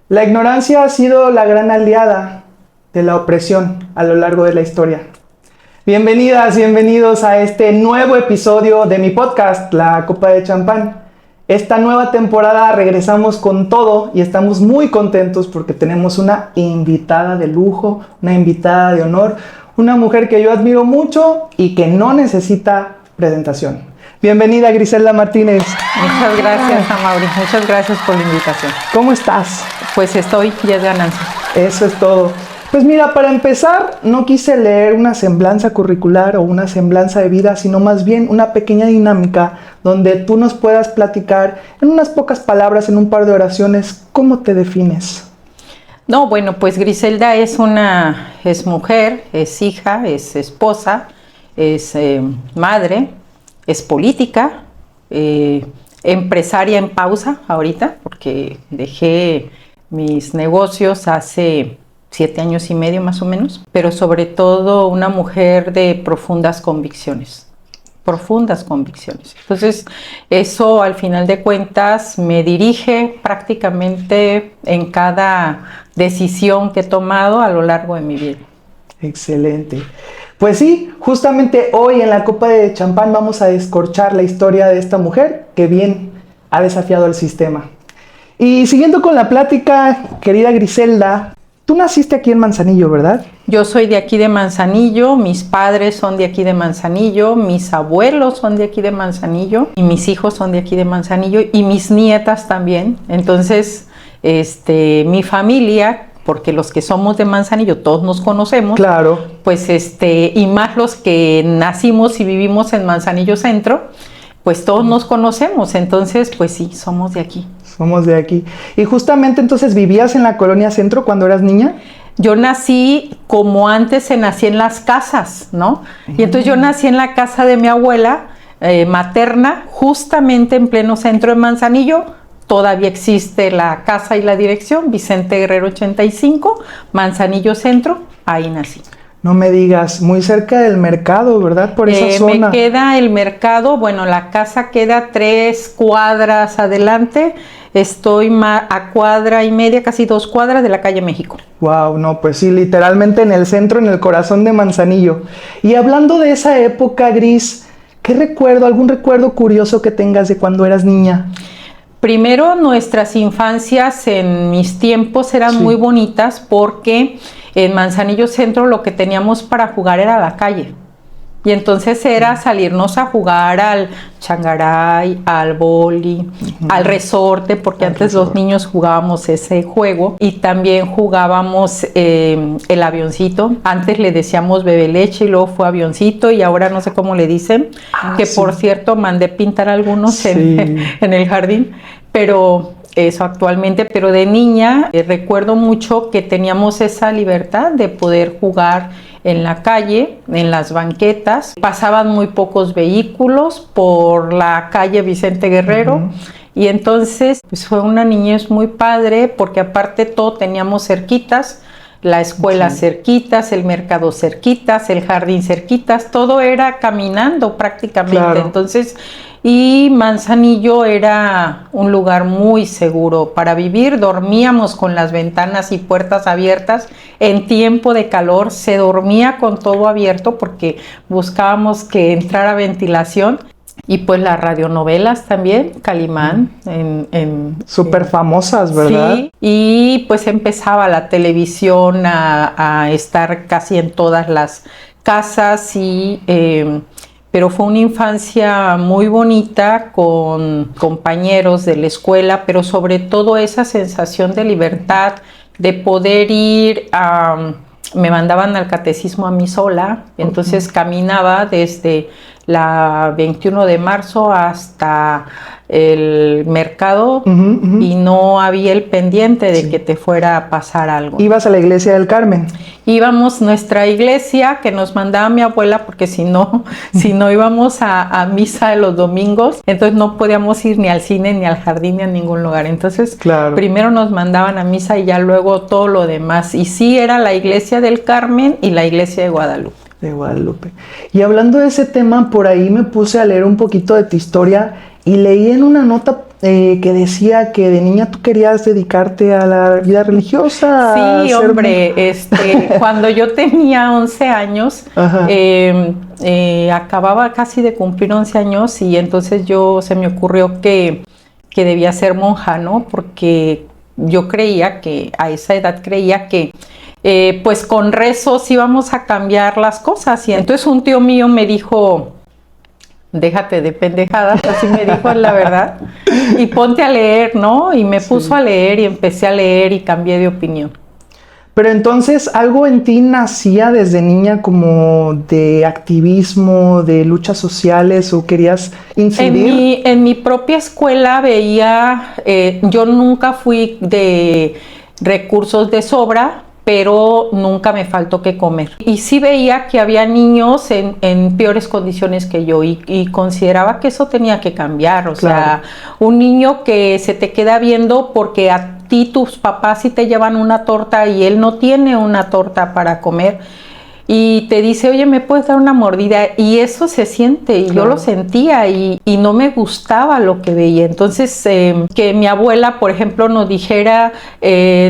La ignorancia ha sido la gran aliada de la opresión a lo largo de la historia. Bienvenidas, bienvenidos a este nuevo episodio de mi podcast, La Copa de Champán. Esta nueva temporada regresamos con todo y estamos muy contentos porque tenemos una invitada de lujo, una invitada de honor, una mujer que yo admiro mucho y que no necesita presentación. Griselda Griselda Martínez. Muchas gracias, Amaury. Muchas gracias por la invitación. ¿Cómo estás? Pues estoy, ya es ganancia. Eso es todo. Pues mira, para empezar, no quise leer una semblanza curricular o una semblanza de vida, sino más bien una pequeña dinámica donde tú nos puedas platicar en unas pocas palabras, en un par de oraciones, ¿cómo te defines? No, bueno, pues Griselda es mujer, es hija, es esposa, es madre, es política, empresaria en pausa ahorita, porque dejé mis negocios hace 7 años y medio más o menos, pero sobre todo una mujer de profundas convicciones. Entonces, eso al final de cuentas me dirige prácticamente en cada decisión que he tomado a lo largo de mi vida. Excelente. Pues sí, justamente hoy en la Copa de Champán vamos a descorchar la historia de esta mujer que bien ha desafiado el sistema. Y siguiendo con la plática, querida Griselda, tú naciste aquí en Manzanillo, ¿verdad? Yo soy de aquí de Manzanillo, mis padres son de aquí de Manzanillo, mis abuelos son de aquí de Manzanillo y mis hijos son de aquí de Manzanillo y mis nietas también. Entonces, mi familia, porque los que somos de Manzanillo todos nos conocemos, claro, pues y más los que nacimos y vivimos en Manzanillo Centro, pues todos nos conocemos, entonces pues sí, somos de aquí. Somos de aquí. Y justamente entonces, ¿vivías en la colonia Centro cuando eras niña? Yo nací como antes se nacía en las casas, ¿no? Y entonces yo nací en la casa de mi abuela materna, justamente en pleno centro de Manzanillo. Todavía existe la casa y la dirección, Vicente Guerrero 85, Manzanillo Centro, ahí nací. No me digas, muy cerca del mercado, ¿verdad? Por esa zona. Me queda el mercado, bueno, la casa queda 3 cuadras adelante, estoy a cuadra y media, casi 2 cuadras de la calle México. Wow, no, pues sí, literalmente en el centro, en el corazón de Manzanillo. Y hablando de esa época, Gris, algún recuerdo curioso que tengas de cuando eras niña? Primero, nuestras infancias en mis tiempos eran muy bonitas porque en Manzanillo Centro lo que teníamos para jugar era la calle. Y entonces era salirnos a jugar al changaray, al boli, al resorte, porque antes los niños jugábamos ese juego. Y también jugábamos el avioncito. Antes le decíamos bebe leche y luego fue avioncito y ahora no sé cómo le dicen. Por cierto mandé pintar algunos en el jardín. Pero eso actualmente, pero de niña recuerdo mucho que teníamos esa libertad de poder jugar en la calle, en las banquetas. Pasaban muy pocos vehículos por la calle Vicente Guerrero y entonces pues, fue una niñez muy padre porque aparte todo teníamos cerquitas, la escuela cerquitas, el mercado cerquitas, el jardín cerquitas, todo era caminando prácticamente. Claro. Entonces, y Manzanillo era un lugar muy seguro para vivir. Dormíamos con las ventanas y puertas abiertas. En tiempo de calor se dormía con todo abierto porque buscábamos que entrara ventilación. Y pues las radionovelas también, Calimán. Súper famosas, ¿verdad? Sí, y pues empezaba la televisión a estar casi en todas las casas y... pero fue una infancia muy bonita con compañeros de la escuela, pero sobre todo esa sensación de libertad, de poder ir me mandaban al catecismo a mí sola, entonces caminaba desde la 21 de marzo hasta el mercado y no había el pendiente de que te fuera a pasar algo. ¿Ibas a la iglesia del Carmen? Íbamos nuestra iglesia que nos mandaba mi abuela porque si no íbamos a misa los domingos, entonces no podíamos ir ni al cine, ni al jardín, ni a ningún lugar. Entonces primero nos mandaban a misa y ya luego todo lo demás. Y sí era la iglesia del Carmen y la iglesia de Guadalupe. Y hablando de ese tema, por ahí me puse a leer un poquito de tu historia y leí en una nota que decía que de niña tú querías dedicarte a la vida religiosa. Sí, hombre, cuando yo tenía 11 años, acababa casi de cumplir 11 años y entonces se me ocurrió que debía ser monja, ¿no? Porque yo creía que, a esa edad creía que pues con rezos íbamos a cambiar las cosas. Y entonces un tío mío me dijo, déjate de pendejadas, así me dijo la verdad, y ponte a leer, ¿no? Y me puso a leer y empecé a leer y cambié de opinión. Pero entonces, ¿algo en ti nacía desde niña como de activismo, de luchas sociales o querías incidir? En mi propia escuela veía, yo nunca fui de recursos de sobra, pero nunca me faltó que comer. Y sí veía que había niños en peores condiciones que yo y consideraba que eso tenía que cambiar. O sea, un niño que se te queda viendo porque a ti tus papás sí te llevan una torta y él no tiene una torta para comer y te dice, oye, ¿me puedes dar una mordida? Y eso se siente, y yo lo sentía y no me gustaba lo que veía. Entonces, que mi abuela, por ejemplo, nos dijera,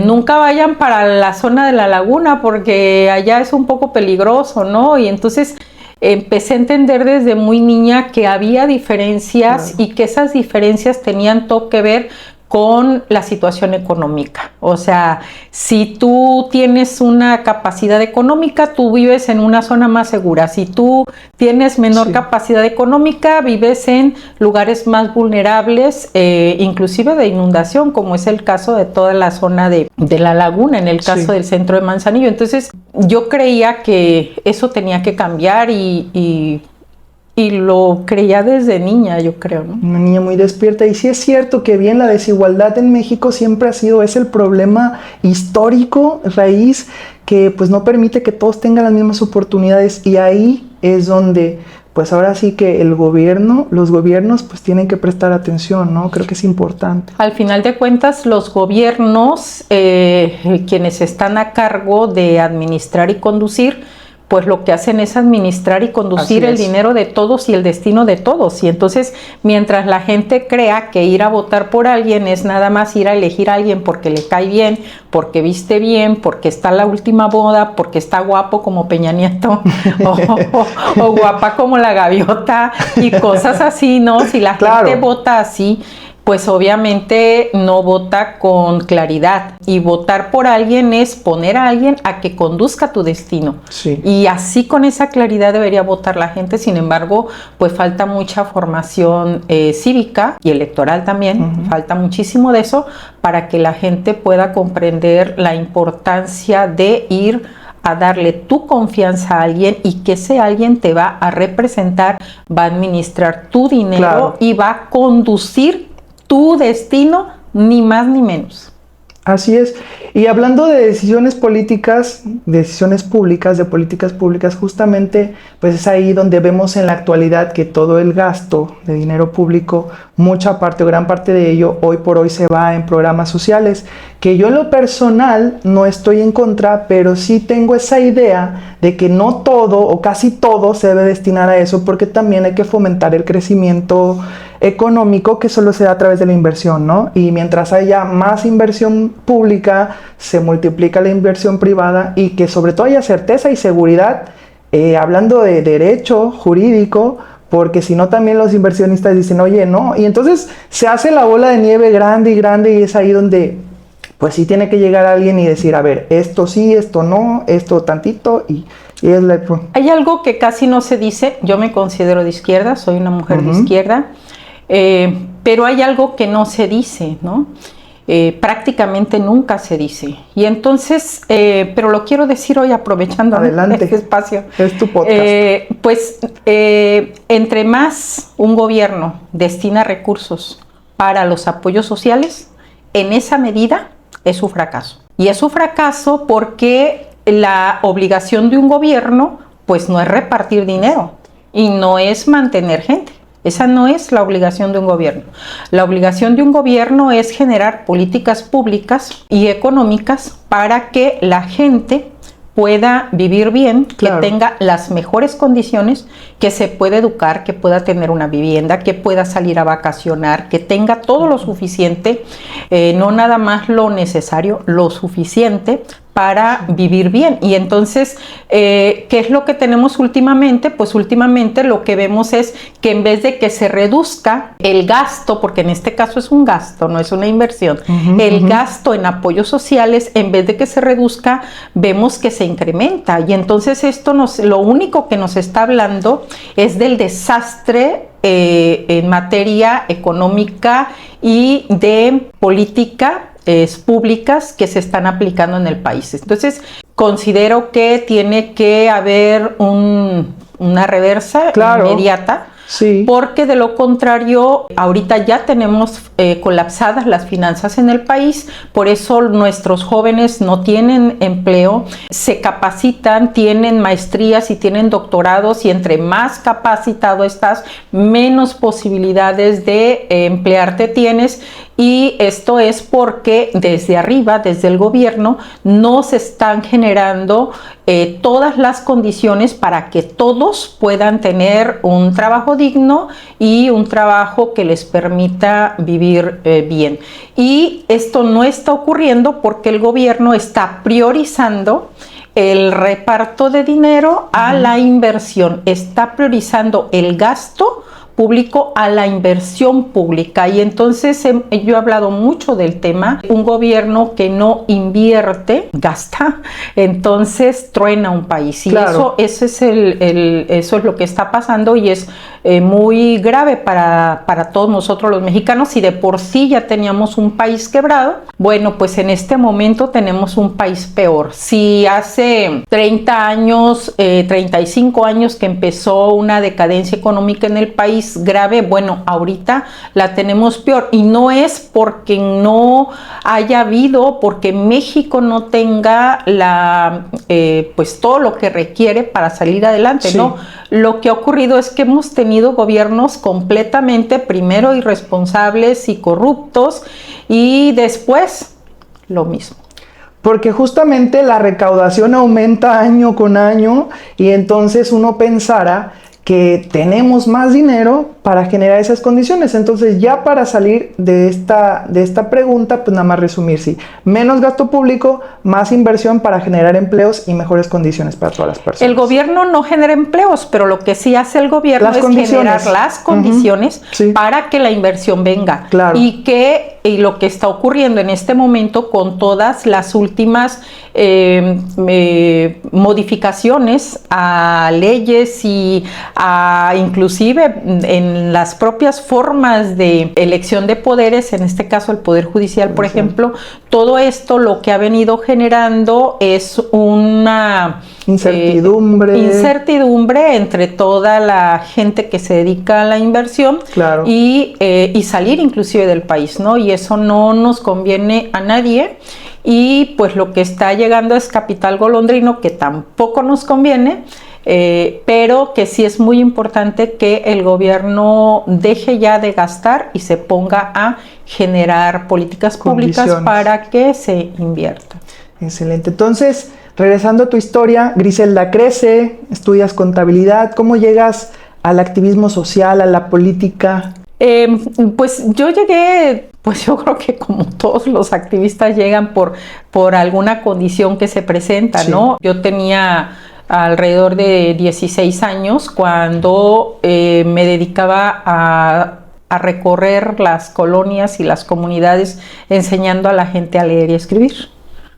nunca vayan para la zona de la laguna porque allá es un poco peligroso, ¿no? Y entonces empecé a entender desde muy niña que había diferencias y que esas diferencias tenían todo que ver con la situación económica. O sea, si tú tienes una capacidad económica, tú vives en una zona más segura. Si tú tienes menor capacidad económica, vives en lugares más vulnerables, inclusive de inundación, como es el caso de toda la zona de la laguna, en el caso del centro de Manzanillo. Entonces, yo creía que eso tenía que cambiar y lo creía desde niña, yo creo, ¿no? Una niña muy despierta. Y sí es cierto que bien la desigualdad en México siempre es el problema histórico, raíz, que pues no permite que todos tengan las mismas oportunidades. Y ahí es donde, pues ahora sí que los gobiernos pues tienen que prestar atención, ¿no? Creo que es importante. Al final de cuentas, los gobiernos, quienes están a cargo de administrar y conducir, pues lo que hacen es administrar y conducir el dinero de todos y el destino de todos. Y entonces, mientras la gente crea que ir a votar por alguien es nada más ir a elegir a alguien porque le cae bien, porque viste bien, porque está la última boda, porque está guapo como Peña Nieto, o guapa como la gaviota, y cosas así, ¿no? Si la gente vota así, pues obviamente no vota con claridad. Y votar por alguien es poner a alguien a que conduzca tu destino. Sí. Y así con esa claridad debería votar la gente. Sin embargo, pues falta mucha formación cívica y electoral también. Falta muchísimo de eso para que la gente pueda comprender la importancia de ir a darle tu confianza a alguien y que ese alguien te va a representar, va a administrar tu dinero y va a conducir tu destino, ni más ni menos. Así es. Y hablando de decisiones políticas, decisiones públicas, de políticas públicas, justamente pues es ahí donde vemos en la actualidad que todo el gasto de dinero público, mucha parte o gran parte de ello hoy por hoy se va en programas sociales, que yo en lo personal no estoy en contra, pero sí tengo esa idea de que no todo o casi todo se debe destinar a eso, porque también hay que fomentar el crecimiento económico que solo se da a través de la inversión, ¿no? Y mientras haya más inversión pública, se multiplica la inversión privada y que sobre todo haya certeza y seguridad, hablando de derecho jurídico, porque si no también los inversionistas dicen, oye, no, y entonces se hace la bola de nieve grande y grande y es ahí donde pues sí tiene que llegar alguien y decir, a ver, esto sí, esto no, esto tantito y es la... Hay algo que casi no se dice, yo me considero de izquierda, soy una mujer de izquierda, pero hay algo que no se dice, ¿no? Prácticamente nunca se dice. Y entonces, pero lo quiero decir hoy aprovechando este espacio. Es tu podcast. Pues entre más un gobierno destina recursos para los apoyos sociales, en esa medida es su fracaso. Y es su fracaso porque la obligación de un gobierno pues no es repartir dinero y no es mantener gente. Esa no es la obligación de un gobierno. La obligación de un gobierno es generar políticas públicas y económicas para que la gente pueda vivir bien, Claro. que tenga las mejores condiciones, que se pueda educar, que pueda tener una vivienda, que pueda salir a vacacionar, que tenga todo lo suficiente, no nada más lo necesario, lo suficiente para vivir bien. Y entonces, ¿qué es lo que tenemos últimamente? Pues últimamente lo que vemos es que en vez de que se reduzca el gasto, porque en este caso es un gasto, no es una inversión, el gasto en apoyos sociales, en vez de que se reduzca, vemos que se incrementa. Y entonces esto lo único que nos está hablando es del desastre en materia económica y de política públicas que se están aplicando en el país. Entonces, considero que tiene que haber una reversa inmediata. Sí. Porque de lo contrario, ahorita ya tenemos colapsadas las finanzas en el país, por eso nuestros jóvenes no tienen empleo, se capacitan, tienen maestrías y tienen doctorados, y entre más capacitado estás, menos posibilidades de emplearte tienes. Y esto es porque desde arriba, desde el gobierno, no se están generando todas las condiciones para que todos puedan tener un trabajo digno y un trabajo que les permita vivir bien. Y esto no está ocurriendo porque el gobierno está priorizando el reparto de dinero a la inversión, está priorizando el gasto público a la inversión pública. Y entonces yo he hablado mucho del tema. Un gobierno que no invierte, gasta, entonces truena un país. Y claro. eso es lo que está pasando, y es muy grave para todos nosotros los mexicanos. Si de por sí ya teníamos un país quebrado, bueno, pues en este momento tenemos un país peor. Si hace 30 años, 35 años que empezó una decadencia económica en el país grave, bueno, ahorita la tenemos peor, y no es porque no haya habido, porque México no tenga pues todo lo que requiere para salir adelante, ¿no? Lo que ha ocurrido es que hemos tenido gobiernos completamente, primero, irresponsables y corruptos, y después lo mismo. Porque justamente la recaudación aumenta año con año, y entonces uno pensara que tenemos más dinero para generar esas condiciones. Entonces, ya para salir de esta pregunta, pues nada más resumir, sí, menos gasto público, más inversión para generar empleos y mejores condiciones para todas las personas. El gobierno no genera empleos, pero lo que sí hace el gobierno es generar las condiciones para que la inversión venga. Claro. Y lo que está ocurriendo en este momento con todas las últimas modificaciones a leyes y inclusive en las propias formas de elección de poderes, en este caso el Poder Judicial, por ejemplo, todo esto lo que ha venido generando es una incertidumbre entre toda la gente que se dedica a la inversión, claro, y salir inclusive del país, ¿no? Y eso no nos conviene a nadie. Y pues lo que está llegando es capital golondrino, que tampoco nos conviene, pero que sí es muy importante que el gobierno deje ya de gastar y se ponga a generar políticas públicas para que se invierta. Excelente. Entonces, regresando a tu historia, Griselda crece, estudias contabilidad. ¿Cómo llegas al activismo social, a la política? Pues yo llegué, pues yo creo que como todos los activistas llegan por alguna condición que se presenta, ¿no? Yo tenía alrededor de 16 años cuando me dedicaba a recorrer las colonias y las comunidades enseñando a la gente a leer y escribir.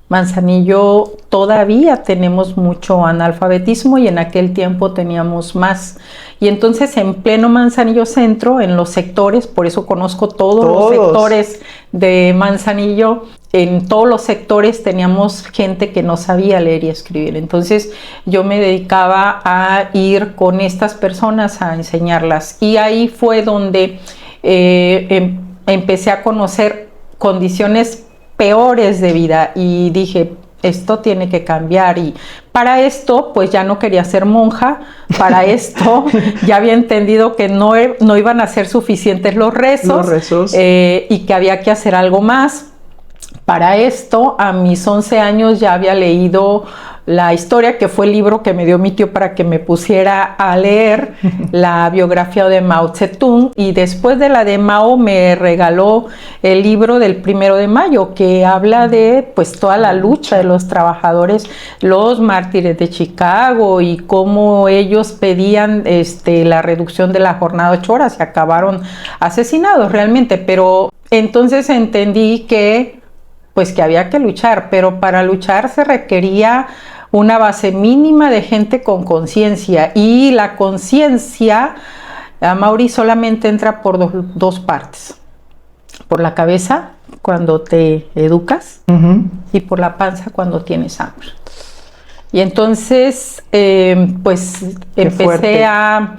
Manzanillo todavía tenemos mucho analfabetismo, y en aquel tiempo teníamos más. Y entonces en pleno Manzanillo Centro, en los sectores, por eso conozco todos los sectores de Manzanillo, en todos los sectores teníamos gente que no sabía leer y escribir. Entonces yo me dedicaba a ir con estas personas a enseñarlas, y ahí fue donde empecé a conocer condiciones peores de vida, y dije, esto tiene que cambiar. Y para esto pues ya no quería ser monja, para esto ya había entendido que no iban a ser suficientes los rezos. Y que había que hacer algo más. Para esto, a mis 11 años ya había leído la historia, que fue el libro que me dio mi tío para que me pusiera a leer la biografía de Mao Zedong, y después de la de Mao me regaló el libro del 1 de mayo, que habla de pues toda la lucha de los trabajadores, los mártires de Chicago, y cómo ellos pedían la reducción de la jornada de 8 horas y acabaron asesinados realmente. Pero entonces entendí que pues que había que luchar, pero para luchar se requería una base mínima de gente con conciencia, y la conciencia, Mauri, solamente entra por dos partes: por la cabeza cuando te educas y por la panza cuando tienes hambre. Y entonces pues empecé a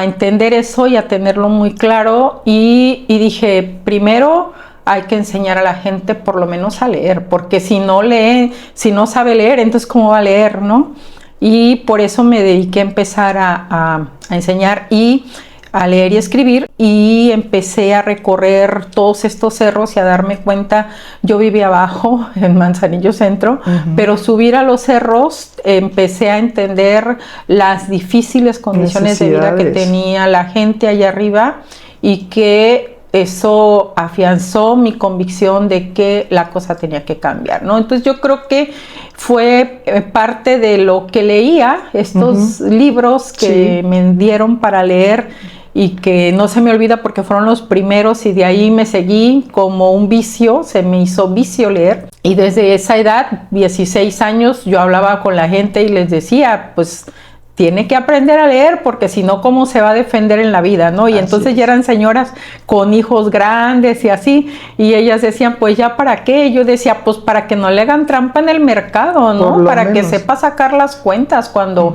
entender eso y a tenerlo muy claro, y dije, primero hay que enseñar a la gente por lo menos a leer, porque si no lee, si no sabe leer, entonces ¿cómo va a leer, no? Y por eso me dediqué a empezar a enseñar y a leer y escribir, y empecé a recorrer todos estos cerros y a darme cuenta. Yo vivía abajo en Manzanillo Centro, pero subir a los cerros empecé a entender las difíciles condiciones de vida que tenía la gente allá arriba, y que eso afianzó mi convicción de que la cosa tenía que cambiar, ¿no? Entonces yo creo que fue parte de lo que leía, estos libros que me dieron para leer, y que no se me olvida porque fueron los primeros, y de ahí me seguí como un vicio, se me hizo vicio leer. Y desde esa edad, 16 años, yo hablaba con la gente y les decía, pues tiene que aprender a leer, porque si no, ¿cómo se va a defender en la vida, no? Y entonces ya eran señoras con hijos grandes y así, y ellas decían, pues ya para qué. Y yo decía, pues para que no le hagan trampa en el mercado, ¿no? Para que sepa sacar las cuentas cuando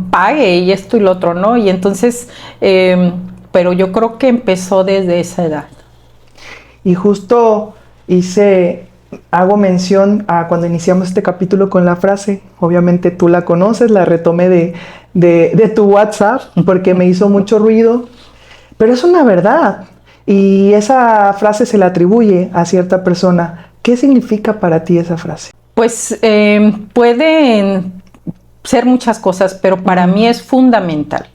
pague y esto y lo otro, ¿no? Y entonces, pero yo creo que empezó desde esa edad. Y justo hago mención a cuando iniciamos este capítulo con la frase, obviamente tú la conoces, la retomé de tu WhatsApp porque me hizo mucho ruido, pero es una verdad, y esa frase se la atribuye a cierta persona. ¿Qué significa para ti esa frase? Pues pueden ser muchas cosas, pero para mí es fundamental.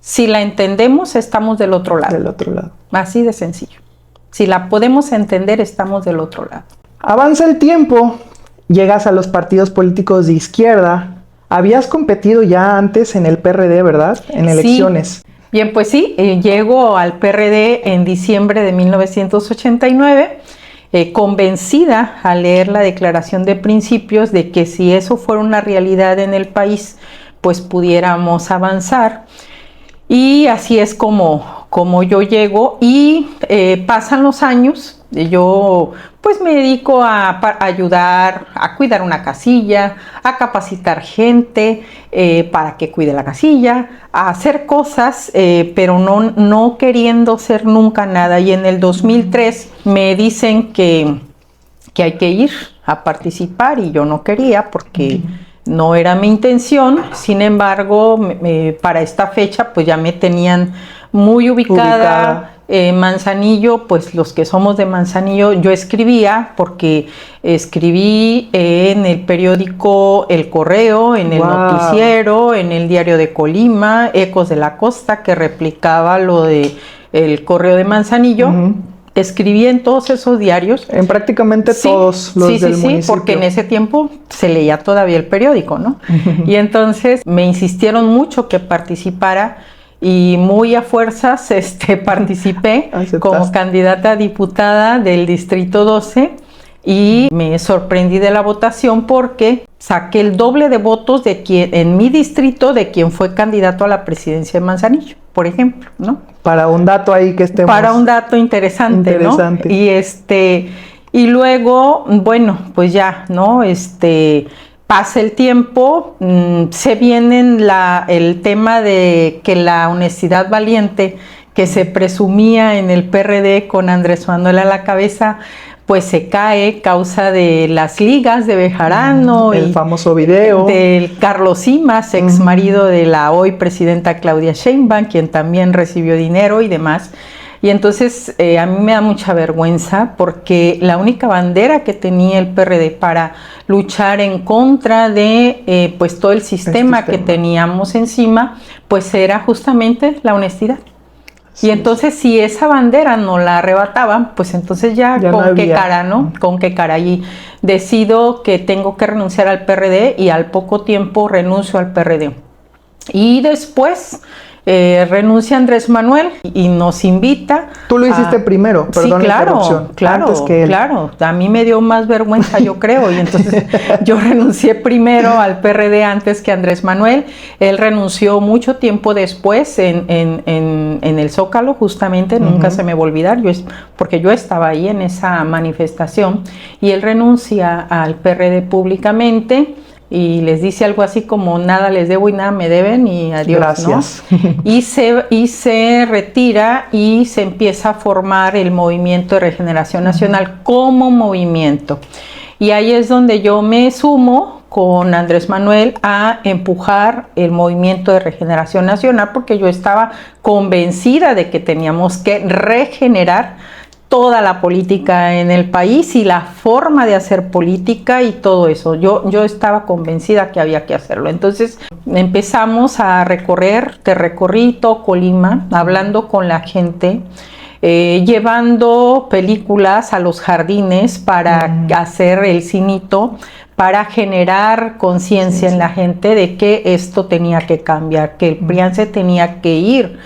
Si la entendemos, estamos del otro lado. Del otro lado. Así de sencillo. Si la podemos entender, estamos del otro lado. Avanza el tiempo, llegas a los partidos políticos de izquierda. Habías competido ya antes en el PRD, ¿verdad? En elecciones. Sí. Bien, pues sí, llego al PRD en diciembre de 1989, convencida al leer la Declaración de Principios de que si eso fuera una realidad en el país, pues pudiéramos avanzar. Y así es como yo llego, y pasan los años. Yo pues me dedico a ayudar a cuidar una casilla, a capacitar gente para que cuide la casilla, a hacer cosas, pero no queriendo ser nunca nada. Y en el 2003 me dicen que hay que ir a participar, y yo no quería porque no era mi intención. Sin embargo, para esta fecha pues ya me tenían muy ubicada. Manzanillo, pues los que somos de Manzanillo, yo escribía, porque escribí en el periódico El Correo, en el Noticiero, en el Diario de Colima, Ecos de la Costa, que replicaba lo de el Correo de Manzanillo. Escribí en todos esos diarios. En prácticamente todos los del municipio. Sí, porque en ese tiempo se leía todavía el periódico, ¿no? Y entonces me insistieron mucho que participara, y muy a fuerzas participé como candidata a diputada del Distrito 12, y me sorprendí de la votación porque saqué el doble de votos en mi distrito de quien fue candidato a la presidencia de Manzanillo, por ejemplo, ¿no? Para un dato ahí que estemos... Para un dato interesante, ¿no? Y luego, bueno, pues ya, ¿no? Pasa el tiempo, se viene el tema de que la honestidad valiente que se presumía en el PRD con Andrés Manuel a la cabeza, pues se cae causa de las ligas de Bejarano. El famoso video. Del Carlos Simas, ex marido de la hoy presidenta Claudia Sheinbaum, quien también recibió dinero y demás. Y entonces a mí me da mucha vergüenza porque la única bandera que tenía el PRD para luchar en contra de pues todo el sistema que teníamos encima, pues era justamente la honestidad. Sí. Y entonces si esa bandera no la arrebataban, pues entonces ya con no qué cara, ¿no? Con qué cara. Y decido que tengo que renunciar al PRD y al poco tiempo renuncio al PRD. Y después renuncia Andrés Manuel y nos invita. Tú lo hiciste primero, perdón, sí, claro, antes que él. Claro, a mí me dio más vergüenza, yo creo, y entonces yo renuncié primero al PRD antes que Andrés Manuel. Él renunció mucho tiempo después en el Zócalo, justamente, nunca se me va a olvidar, porque yo estaba ahí en esa manifestación, y él renuncia al PRD públicamente. Y les dice algo así como nada les debo y nada me deben y adiós, gracias, ¿no? Y se retira y se empieza a formar el Movimiento de Regeneración Nacional como movimiento. Y ahí es donde yo me sumo con Andrés Manuel a empujar el Movimiento de Regeneración Nacional, porque yo estaba convencida de que teníamos que regenerar toda la política en el país y la forma de hacer política y todo eso. Yo estaba convencida que había que hacerlo. Entonces empezamos a recorrí todo Colima, hablando con la gente, llevando películas a los jardines para hacer el cinito, para generar conciencia en la gente de que esto tenía que cambiar, que el PRIAN se tenía que ir.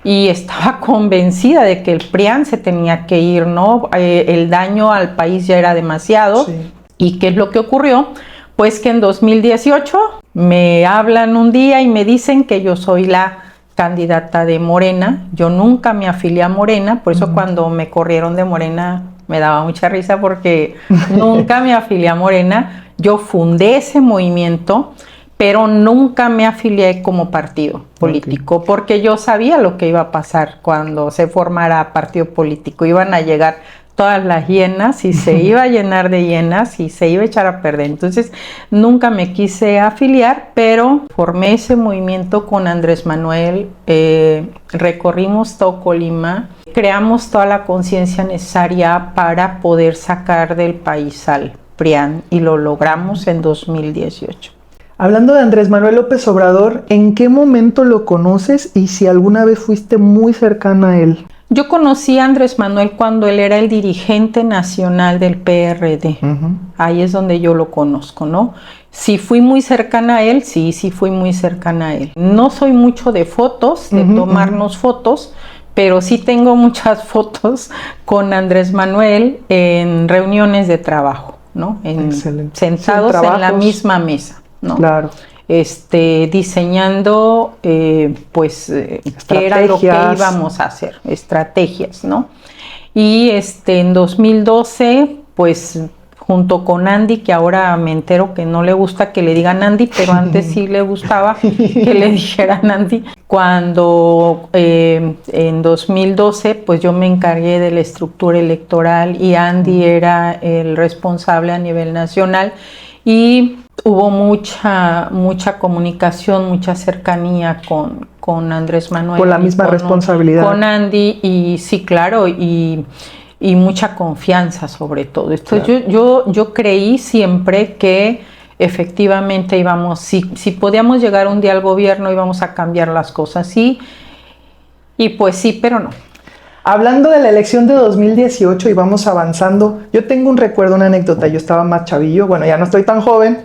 Y estaba convencida de que el PRIAN se tenía que ir, ¿no? El daño al país ya era demasiado. Sí. ¿Y qué es lo que ocurrió? Pues que en 2018 me hablan un día y me dicen que yo soy la candidata de Morena. Yo nunca me afilié a Morena, por eso cuando me corrieron de Morena me daba mucha risa porque nunca me afilié a Morena. Yo fundé ese movimiento, pero nunca me afilié como partido político, porque yo sabía lo que iba a pasar cuando se formara partido político. Iban a llegar todas las hienas y se iba a llenar de hienas y se iba a echar a perder. Entonces nunca me quise afiliar, pero formé ese movimiento con Andrés Manuel, recorrimos todo Colima, creamos toda la conciencia necesaria para poder sacar del país al PRIAN y lo logramos en 2018. Hablando de Andrés Manuel López Obrador, ¿en qué momento lo conoces y si alguna vez fuiste muy cercana a él? Yo conocí a Andrés Manuel cuando él era el dirigente nacional del PRD. Ahí es donde yo lo conozco, ¿no? Si fui muy cercana a él, sí fui muy cercana a él. No soy mucho de fotos, de tomarnos fotos, pero sí tengo muchas fotos con Andrés Manuel en reuniones de trabajo, ¿no? Sentados en la misma mesa, ¿no? Claro. Diseñando qué era lo que íbamos a hacer, estrategias, ¿no? Y en 2012, pues junto con Andy, que ahora me entero que no le gusta que le digan Andy, pero antes sí le gustaba que le dijeran Andy. Cuando en 2012, pues yo me encargué de la estructura electoral y Andy era el responsable a nivel nacional, y hubo mucha mucha mucha cercanía con Andrés Manuel. Con la misma responsabilidad. Con Andy, y sí, claro, y mucha confianza sobre todo. Entonces yo creí siempre que efectivamente íbamos, si podíamos llegar un día al gobierno, íbamos a cambiar las cosas, sí, y pues sí, pero no. Hablando de la elección de 2018 y vamos avanzando, yo tengo un recuerdo, una anécdota. Yo estaba más chavillo, bueno, ya no estoy tan joven,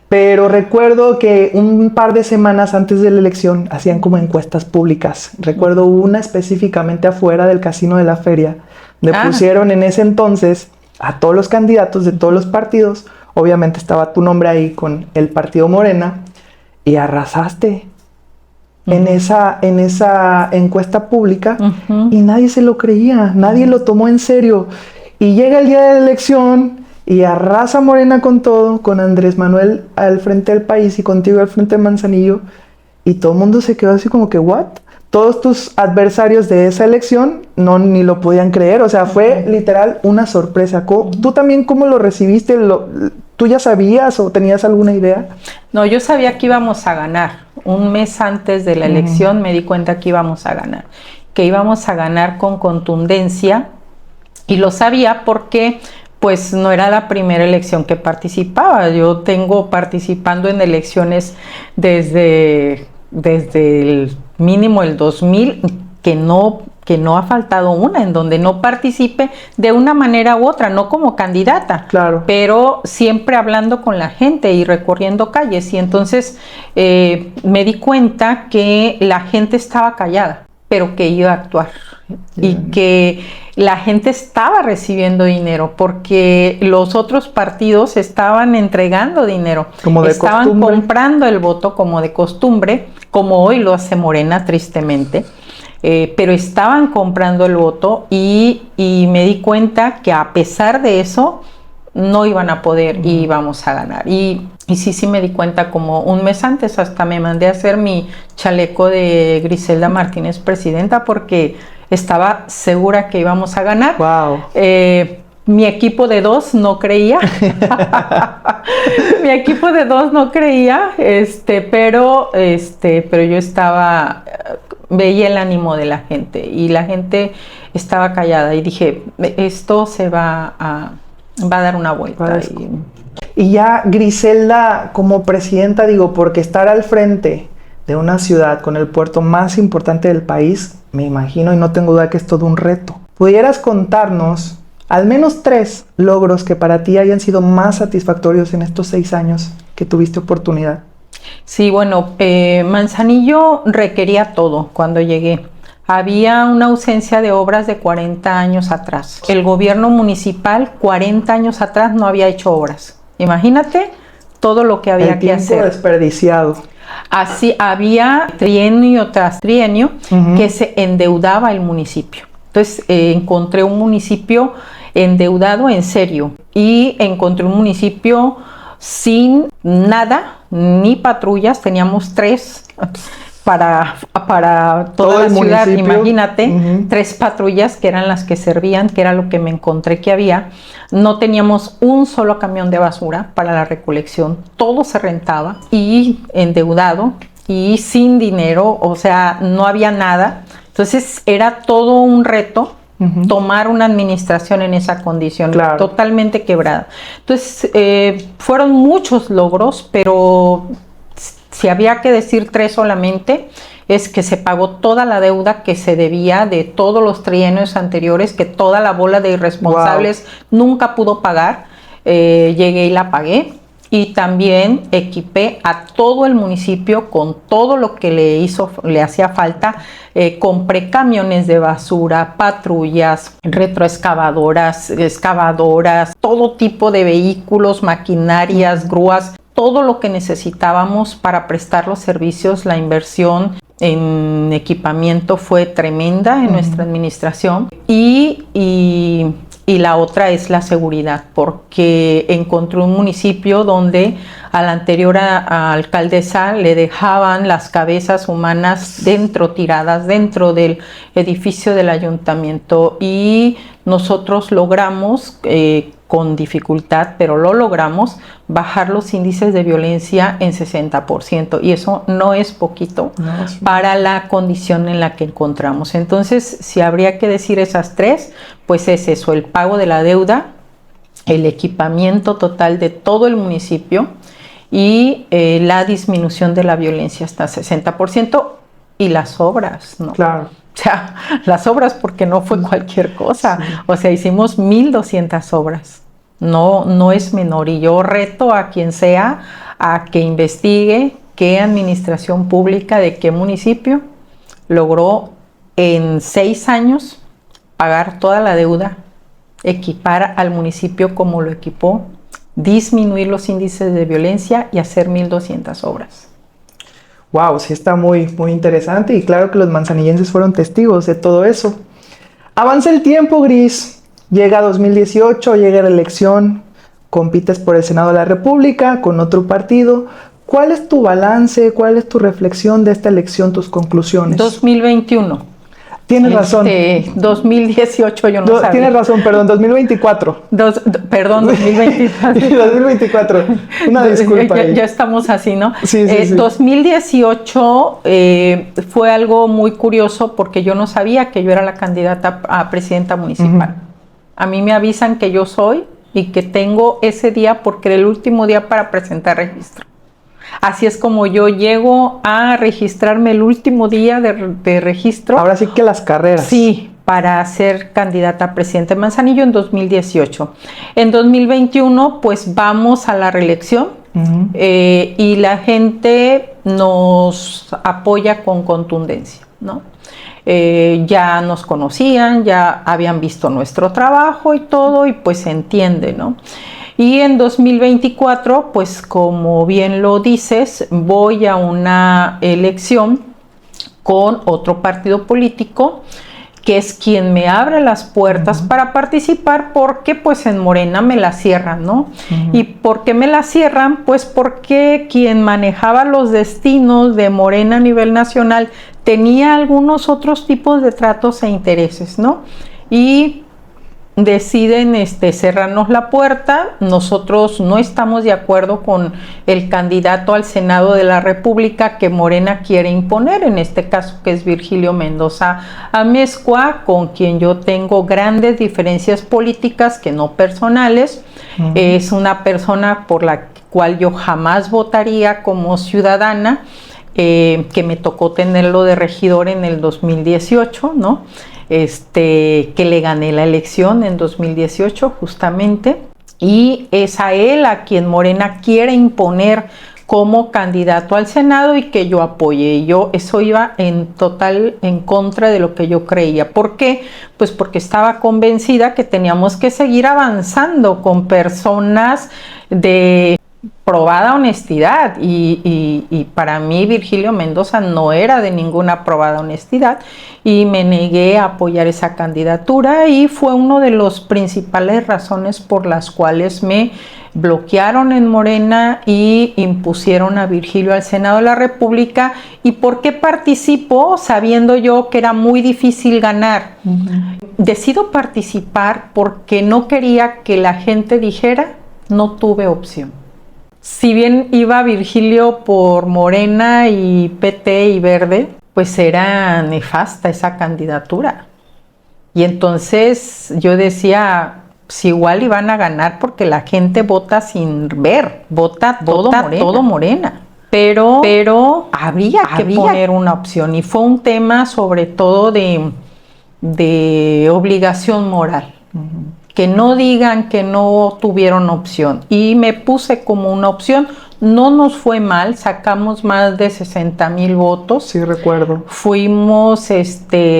pero recuerdo que un par de semanas antes de la elección hacían como encuestas públicas. Recuerdo una específicamente afuera del Casino de la Feria, donde pusieron en ese entonces a todos los candidatos de todos los partidos. Obviamente estaba tu nombre ahí con el partido Morena, y arrasaste en esa encuesta pública, y nadie se lo creía, nadie lo tomó en serio. Y llega el día de la elección y arrasa Morena con todo, con Andrés Manuel al frente del país y contigo al frente de Manzanillo, y todo el mundo se quedó así como que ¿what? Todos tus adversarios de esa elección ni lo podían creer, o sea, fue literal una sorpresa. ¿Tú también cómo lo recibiste? ¿Tú ya sabías o tenías alguna idea? No, yo sabía que íbamos a ganar. Un mes antes de la elección me di cuenta que íbamos a ganar. que íbamos a ganar con contundencia, y lo sabía porque pues no era la primera elección que participaba. Yo tengo participando en elecciones desde el mínimo el 2000, que no ha faltado una en donde no participe de una manera u otra, no como candidata, claro, pero siempre hablando con la gente y recorriendo calles. Y entonces me di cuenta que la gente estaba callada, pero que iba a actuar. Y que la gente estaba recibiendo dinero porque los otros partidos estaban entregando dinero, como de estaban costumbre, comprando el voto como de costumbre, como hoy lo hace Morena, tristemente. Pero estaban comprando el voto y me di cuenta que a pesar de eso no iban a poder y íbamos a ganar. Y sí me di cuenta como un mes antes, hasta me mandé a hacer mi chaleco de Griselda Martínez presidenta porque estaba segura que íbamos a ganar. Wow. Mi equipo de dos no creía. Mi equipo de dos no creía, pero yo estaba, veía el ánimo de la gente y la gente estaba callada y dije, esto se va a dar una vuelta. Y ya Griselda como presidenta, digo, porque estar al frente de una ciudad con el puerto más importante del país, me imagino y no tengo duda que es todo un reto. ¿Pudieras contarnos al menos 3 logros que para ti hayan sido más satisfactorios en estos 6 años que tuviste oportunidad? Sí, bueno, Manzanillo requería todo cuando llegué. Había una ausencia de obras de 40 años atrás. El gobierno municipal 40 años atrás no había hecho obras. Imagínate todo lo que había que hacer. El tiempo desperdiciado. Así había trienio tras trienio que se endeudaba el municipio. Entonces encontré un municipio endeudado en serio y encontré un municipio sin nada, ni patrullas. Teníamos 3 para toda la ciudad, imagínate, 3 patrullas que eran las que servían, que era lo que me encontré que había. No teníamos un solo camión de basura para la recolección, todo se rentaba y endeudado y sin dinero, o sea, no había nada. Entonces era todo un reto tomar una administración en esa condición, claro, totalmente quebrada. Entonces fueron muchos logros, pero si había que decir 3 solamente, es que se pagó toda la deuda que se debía de todos los trienios anteriores, que toda la bola de irresponsables nunca pudo pagar. Llegué y la pagué. Y también equipé a todo el municipio con todo lo que le hacía falta. Compré camiones de basura, patrullas, retroexcavadoras, excavadoras, todo tipo de vehículos, maquinarias, grúas, todo lo que necesitábamos para prestar los servicios. La inversión en equipamiento fue tremenda en nuestra administración y la otra es la seguridad, porque encontré un municipio donde a la anterior alcaldesa le dejaban las cabezas humanas tiradas dentro del edificio del ayuntamiento, y nosotros logramos, con dificultad, pero lo logramos, bajar los índices de violencia en 60%, y eso no es poquito para la condición en la que encontramos. Entonces, si habría que decir esas 3, pues es eso: el pago de la deuda, el equipamiento total de todo el municipio y la disminución de la violencia hasta 60%, y las obras, ¿no? Claro. O sea, las obras, porque no fue cualquier cosa. Sí. O sea, hicimos 1,200 obras. No es menor. Y yo reto a quien sea a que investigue qué administración pública de qué municipio logró en 6 años pagar toda la deuda, equipar al municipio como lo equipó, disminuir los índices de violencia y hacer 1,200 obras. Wow, sí está muy, muy interesante, y claro que los manzanillenses fueron testigos de todo eso. Avanza el tiempo, Gris, llega 2018, llega la elección, compites por el Senado de la República con otro partido. ¿Cuál es tu balance, cuál es tu reflexión de esta elección, tus conclusiones? 2021. Tienes razón. 2018 yo no sabía. Tienes razón, perdón, 2024. Perdón, 2024. 2024. Una disculpa. Ya estamos así, ¿no? Sí, sí, sí. 2018 fue algo muy curioso porque yo no sabía que yo era la candidata a presidenta municipal. A mí me avisan que yo soy y que tengo ese día porque era el último día para presentar registro. Así es como yo llego a registrarme el último día de registro. Ahora sí que las carreras. Sí, para ser candidata a presidente de Manzanillo en 2018. En 2021, pues vamos a la reelección y la gente nos apoya con contundencia, ¿no? Ya nos conocían, ya habían visto nuestro trabajo y todo, y pues se entiende, ¿no? Y en 2024, pues como bien lo dices, voy a una elección con otro partido político que es quien me abre las puertas para participar, porque pues en Morena me la cierran, ¿no? ¿Y por qué me la cierran? Pues porque quien manejaba los destinos de Morena a nivel nacional tenía algunos otros tipos de tratos e intereses, ¿no? Y deciden cerrarnos la puerta. Nosotros no estamos de acuerdo con el candidato al Senado de la República que Morena quiere imponer, en este caso que es Virgilio Mendoza Amezcua, con quien yo tengo grandes diferencias políticas que no personales. Es una persona por la cual yo jamás votaría como ciudadana, que me tocó tenerlo de regidor en el 2018, ¿no? Que le gané la elección en 2018 justamente, y es a él a quien Morena quiere imponer como candidato al Senado y que yo apoye. Y eso iba en contra de lo que yo creía. ¿Por qué? Pues porque estaba convencida que teníamos que seguir avanzando con personas de probada honestidad, y para mí Virgilio Mendoza no era de ninguna probada honestidad, y me negué a apoyar esa candidatura, y fue una de las principales razones por las cuales me bloquearon en Morena y impusieron a Virgilio al Senado de la República. ¿Y por qué participo sabiendo yo que era muy difícil ganar? Decido participar porque no quería que la gente dijera no tuve opción. Si bien iba Virgilio por Morena y PT y Verde, pues era nefasta esa candidatura. Y entonces yo decía, si igual iban a ganar porque la gente vota sin ver, vota todo Morena. Pero habría que poner una opción, y fue un tema sobre todo de obligación moral. Que no digan que no tuvieron opción, y me puse como una opción. No nos fue mal, sacamos más de 60,000 votos. Sí, recuerdo. Fuimos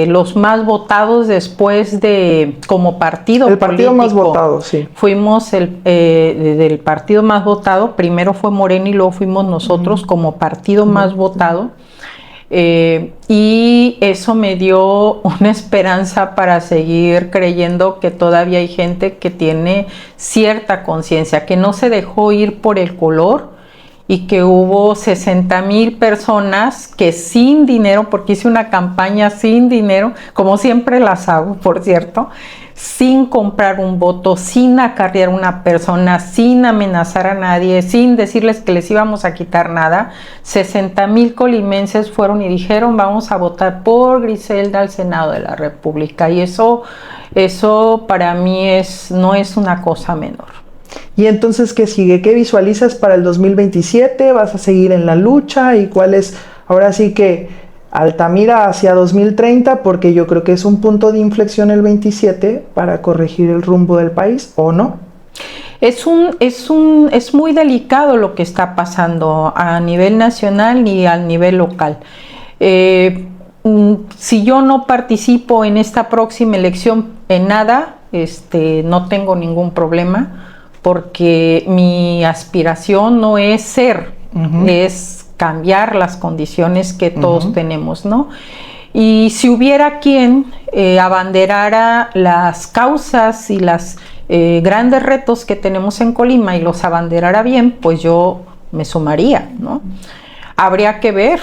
los más votados después de, como partido político. El partido más votado, sí. Fuimos del partido más votado. Primero fue Morena y luego fuimos nosotros como partido más votado. Y eso me dio una esperanza para seguir creyendo que todavía hay gente que tiene cierta conciencia, que no se dejó ir por el color, y que hubo 60,000 personas que sin dinero, porque hice una campaña sin dinero, como siempre las hago, por cierto, sin comprar un voto, sin acarrear una persona, sin amenazar a nadie, sin decirles que les íbamos a quitar nada. 60,000 colimenses fueron y dijeron vamos a votar por Griselda al Senado de la República, y eso para mí no es una cosa menor. ¿Y entonces qué sigue? ¿Qué visualizas para el 2027? ¿Vas a seguir en la lucha? ¿Y cuál es, ahora sí que Altamira hacia 2030? Porque yo creo que es un punto de inflexión el 27 para corregir el rumbo del país, ¿o no? Es muy delicado lo que está pasando a nivel nacional y a nivel local. Si yo no participo en esta próxima elección en nada, no tengo ningún problema, porque mi aspiración no es ser, es cambiar las condiciones que todos tenemos, ¿no? Y si hubiera quien abanderara las causas y los grandes retos que tenemos en Colima y los abanderara bien, pues yo me sumaría, ¿no? habría que ver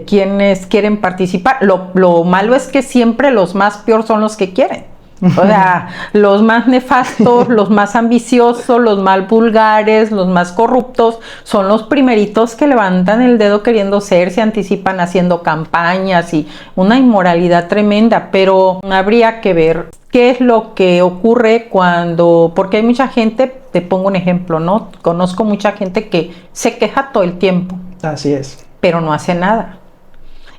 quiénes quieren participar. Lo malo es que siempre los más peor son los que quieren. O sea, los más nefastos, los más ambiciosos, los más vulgares, los más corruptos, son los primeritos que levantan el dedo queriendo ser, se anticipan haciendo campañas y una inmoralidad tremenda, pero habría que ver qué es lo que ocurre porque hay mucha gente, te pongo un ejemplo, ¿no? Conozco mucha gente que se queja todo el tiempo. Así es. Pero no hace nada.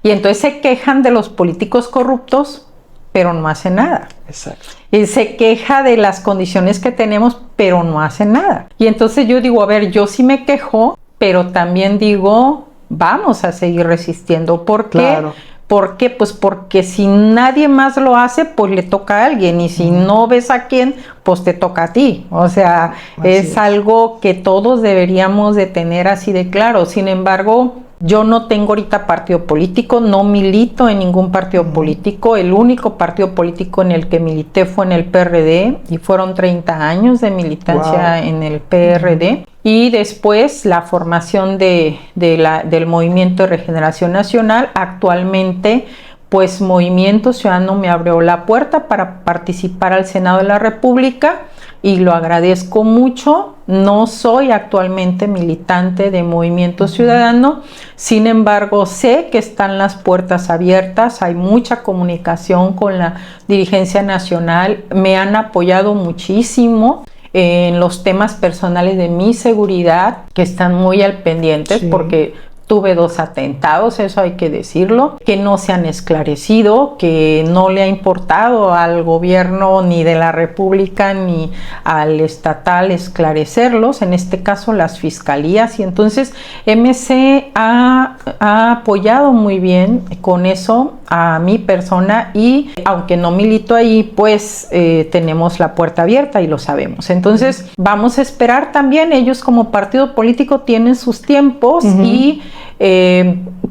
Y entonces se quejan de los políticos corruptos, pero no hace nada. Exacto. Y se queja de las condiciones que tenemos, pero no hace nada. Y entonces yo digo, a ver, yo sí me quejo, pero también digo, vamos a seguir resistiendo. ¿Por qué? Claro. ¿Por qué? Pues porque si nadie más lo hace, pues le toca a alguien. Y si no ves a quién, pues te toca a ti. O sea, es algo que todos deberíamos de tener así de claro. Sin embargo, yo no tengo ahorita partido político, no milito en ningún partido político. El único partido político en el que milité fue en el PRD y fueron 30 años de militancia en el PRD. Y después la formación del Movimiento de Regeneración Nacional. Actualmente, pues Movimiento Ciudadano me abrió la puerta para participar al Senado de la República y lo agradezco mucho. No soy actualmente militante de Movimiento Ciudadano, sin embargo sé que están las puertas abiertas, hay mucha comunicación con la dirigencia nacional, me han apoyado muchísimo en los temas personales de mi seguridad, que están muy al pendiente, porque tuve 2 atentados, eso hay que decirlo, que no se han esclarecido, que no le ha importado al gobierno ni de la República ni al estatal esclarecerlos, en este caso las fiscalías, y entonces MC ha apoyado muy bien con eso a mi persona y aunque no milito ahí, pues tenemos la puerta abierta y lo sabemos. Entonces vamos a esperar también, ellos como partido político tienen sus tiempos y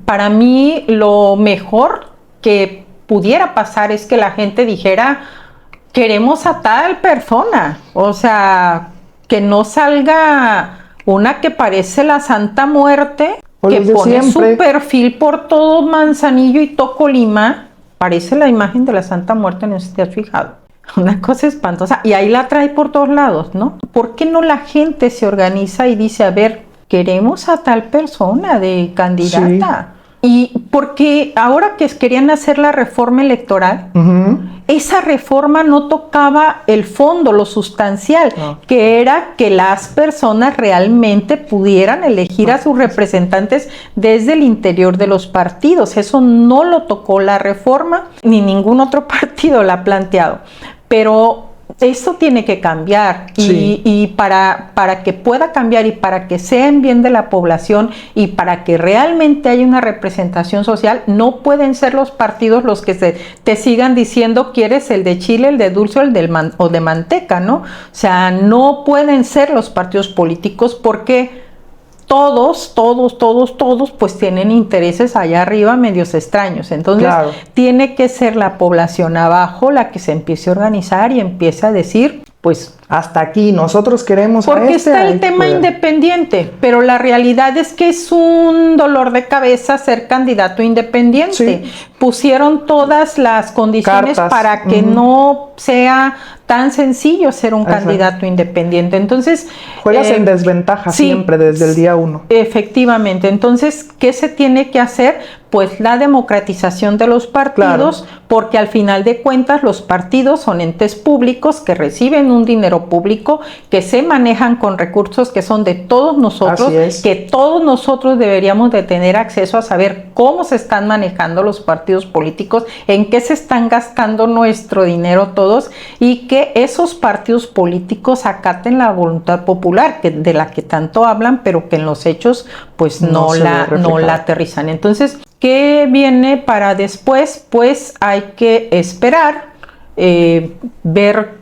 para mí lo mejor que pudiera pasar es que la gente dijera, queremos a tal persona, o sea, que no salga una que parece la Santa Muerte, que pone su perfil por todo Manzanillo y todo Colima, parece la imagen de la Santa Muerte, no sé si te has fijado. Una cosa espantosa, y ahí la trae por todos lados, ¿no? ¿Por qué no la gente se organiza y dice, a ver, queremos a tal persona de candidata? Y porque ahora que querían hacer la reforma electoral, esa reforma no tocaba el fondo, lo sustancial, que era que las personas realmente pudieran elegir a sus representantes desde el interior de los partidos. Eso no lo tocó la reforma, ni ningún otro partido la ha planteado. Pero esto tiene que cambiar y para que pueda cambiar y para que sea en bien de la población y para que realmente haya una representación social, no pueden ser los partidos los que te sigan diciendo quieres el de chile, el de dulce o de manteca, ¿no? O sea, no pueden ser los partidos políticos porque todos pues tienen intereses allá arriba medios extraños. Entonces tiene que ser la población abajo la que se empiece a organizar y empiece a decir, pues hasta aquí, nosotros queremos porque está el tema independiente, pero la realidad es que es un dolor de cabeza ser candidato independiente. Pusieron todas las condiciones para que no sea tan sencillo ser un candidato independiente. Entonces juegas en desventaja siempre desde el día 1. Efectivamente. Entonces, ¿qué se tiene que hacer? Pues la democratización de los partidos, porque al final de cuentas los partidos son entes públicos que reciben un dinero público, que se manejan con recursos que son de todos nosotros, que todos nosotros deberíamos de tener acceso a saber cómo se están manejando los partidos políticos, en qué se están gastando nuestro dinero todos y que esos partidos políticos acaten la voluntad popular, de la que tanto hablan, pero que en los hechos pues no la aterrizan. Entonces, ¿qué viene para después? Pues hay que esperar, ver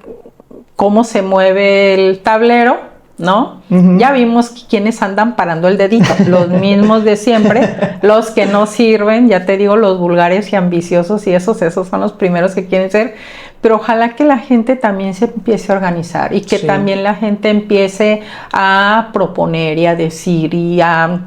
cómo se mueve el tablero, ¿no? Ya vimos quiénes andan parando el dedito, los mismos de siempre, los que no sirven, ya te digo, los vulgares y ambiciosos, y esos son los primeros que quieren ser, pero ojalá que la gente también se empiece a organizar y que también la gente empiece a proponer y a decir y a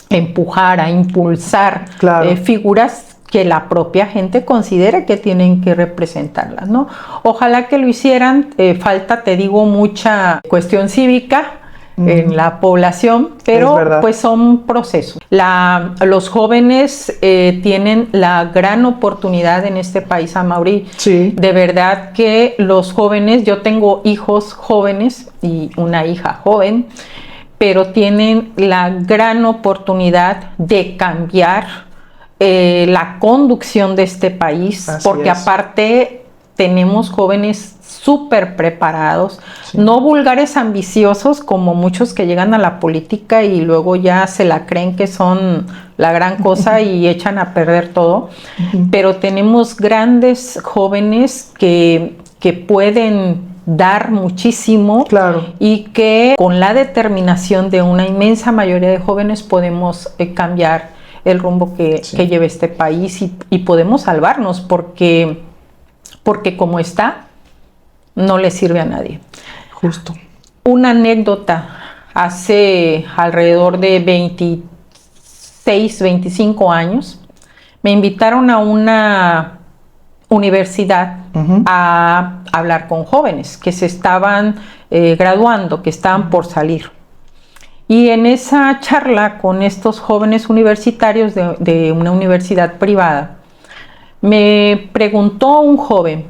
empujar, a impulsar Claro. figuras que la propia gente considere que tienen que representarlas, ¿no? Ojalá que lo hicieran. Falta, te digo, mucha cuestión cívica en la población, pero pues son procesos. Los jóvenes tienen la gran oportunidad en este país, Amaury. Sí. De verdad que los jóvenes, yo tengo hijos jóvenes y una hija joven, pero tienen la gran oportunidad de cambiar la conducción de este país. Así porque es. Aparte tenemos jóvenes súper preparados, sí. No vulgares ambiciosos como muchos que llegan a la política y luego ya se la creen que son la gran cosa y echan a perder todo, pero tenemos grandes jóvenes que pueden dar muchísimo, claro. Y que con la determinación de una inmensa mayoría de jóvenes podemos cambiar el rumbo que lleva este país y podemos salvarnos porque como está, no le sirve a nadie. Justo. Una anécdota, hace alrededor de 26, 25 años, me invitaron a una universidad a hablar con jóvenes que se estaban graduando, que estaban por salir. Y en esa charla con estos jóvenes universitarios de una universidad privada, me preguntó un joven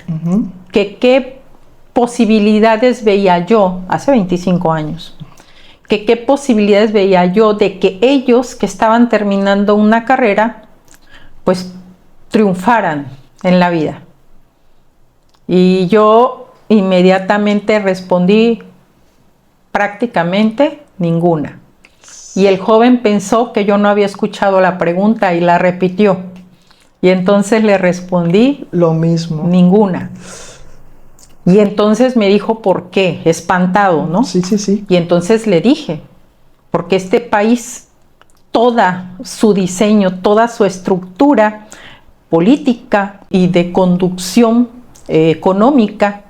que qué posibilidades veía yo, hace 25 años, que qué posibilidades veía yo de que ellos que estaban terminando una carrera, pues triunfaran en la vida. Y yo inmediatamente respondí, prácticamente ninguna. Y el joven pensó que yo no había escuchado la pregunta y la repitió. Y entonces le respondí lo mismo. Ninguna. Y entonces me dijo, ¿por qué? Espantado, ¿no? Sí, sí, sí. Y entonces le dije, porque este país, toda su diseño, toda su estructura política y de conducción económica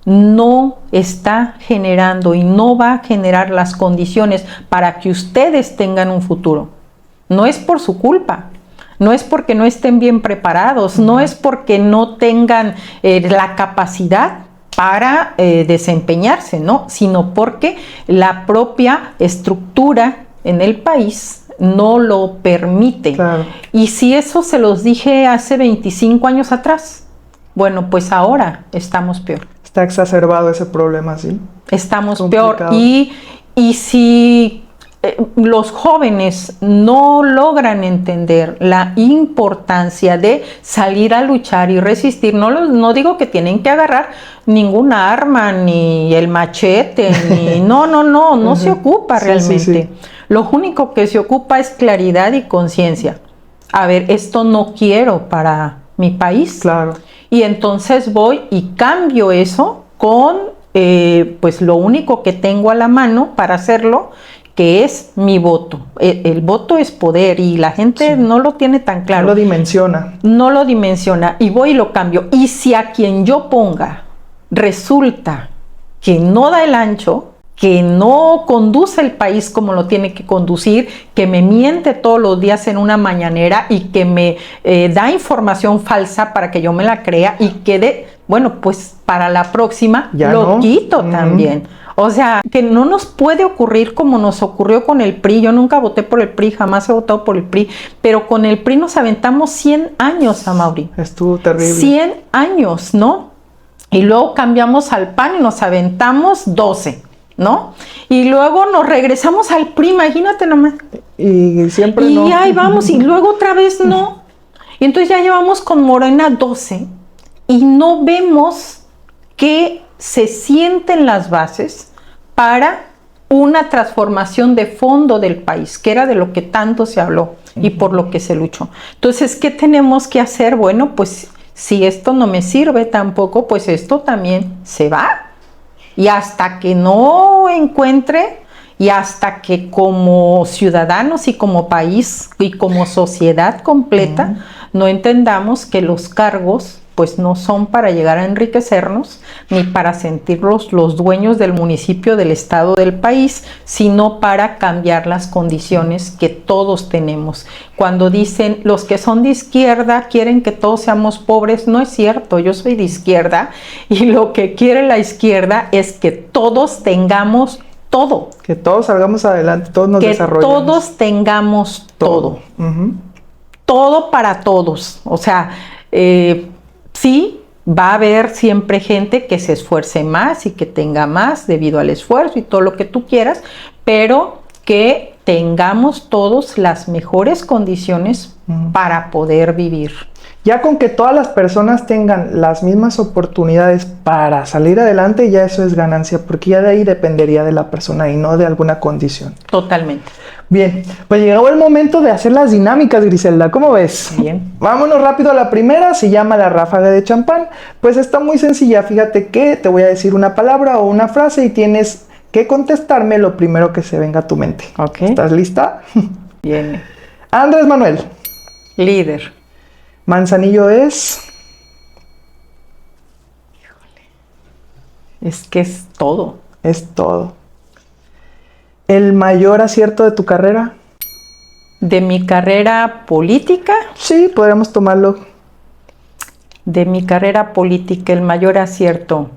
no está generando y no va a generar las condiciones para que ustedes tengan un futuro. No es por su culpa. No es porque no estén bien preparados, no es porque no tengan la capacidad para desempeñarse, ¿no? Sino porque la propia estructura en el país no lo permite. Claro. Y si eso se los dije hace 25 años atrás, bueno, pues ahora estamos peor. Está exacerbado ese problema, ¿sí? Estamos peor. Y si los jóvenes no logran entender la importancia de salir a luchar y resistir, no digo que tienen que agarrar ninguna arma, ni el machete, ni no se ocupa realmente. Sí, sí. Lo único que se ocupa es claridad y conciencia. A ver, esto no quiero para mi país. Claro. Y entonces voy y cambio eso con pues lo único que tengo a la mano para hacerlo, que es mi voto. El voto es poder y la gente no lo tiene tan claro. No lo dimensiona. No lo dimensiona y voy y lo cambio. Y si a quien yo ponga resulta que no da el ancho, que no conduce el país como lo tiene que conducir, que me miente todos los días en una mañanera y que me da información falsa para que yo me la crea y quede, bueno, pues para la próxima ya lo quito también. O sea, que no nos puede ocurrir como nos ocurrió con el PRI. Yo nunca voté por el PRI, jamás he votado por el PRI, pero con el PRI nos aventamos 100 años, Amaury. Estuvo terrible. 100 años, ¿no? Y luego cambiamos al PAN y nos aventamos 12, ¿no? Y luego nos regresamos al PRI, imagínate nomás. Y siempre no. Y ahí vamos, y luego otra vez no. Y entonces ya llevamos con Morena 12 y no vemos que se sienten las bases para una transformación de fondo del país, que era de lo que tanto se habló y por lo que se luchó. Entonces, ¿qué tenemos que hacer? Bueno, pues si esto no me sirve tampoco, pues esto también se va. Y hasta que no encuentre y hasta que como ciudadanos y como país y como sociedad completa no entendamos que los cargos pues no son para llegar a enriquecernos ni para sentirnos los dueños del municipio, del estado, del país, sino para cambiar las condiciones que todos tenemos. Cuando dicen los que son de izquierda quieren que todos seamos pobres, no es cierto. Yo soy de izquierda y lo que quiere la izquierda es que todos tengamos todo. Que todos salgamos adelante, todos nos desarrollemos. Que todos tengamos todo. Uh-huh. Todo para todos. O sea, sí, va a haber siempre gente que se esfuerce más y que tenga más debido al esfuerzo y todo lo que tú quieras, pero que tengamos todos las mejores condiciones para poder vivir. Ya con que todas las personas tengan las mismas oportunidades para salir adelante, ya eso es ganancia, porque ya de ahí dependería de la persona y no de alguna condición. Totalmente. Bien, pues llegó el momento de hacer las dinámicas, Griselda, ¿cómo ves? Bien. Vámonos rápido a la primera, se llama la ráfaga de champán. Pues está muy sencilla, fíjate que te voy a decir una palabra o una frase y tienes que contestarme lo primero que se venga a tu mente. Ok. ¿Estás lista? Bien. Andrés Manuel. Líder. Manzanillo es... Es que es todo. Es todo. ¿El mayor acierto de tu carrera? De mi carrera política. Sí, podríamos tomarlo. De mi carrera política, el mayor acierto.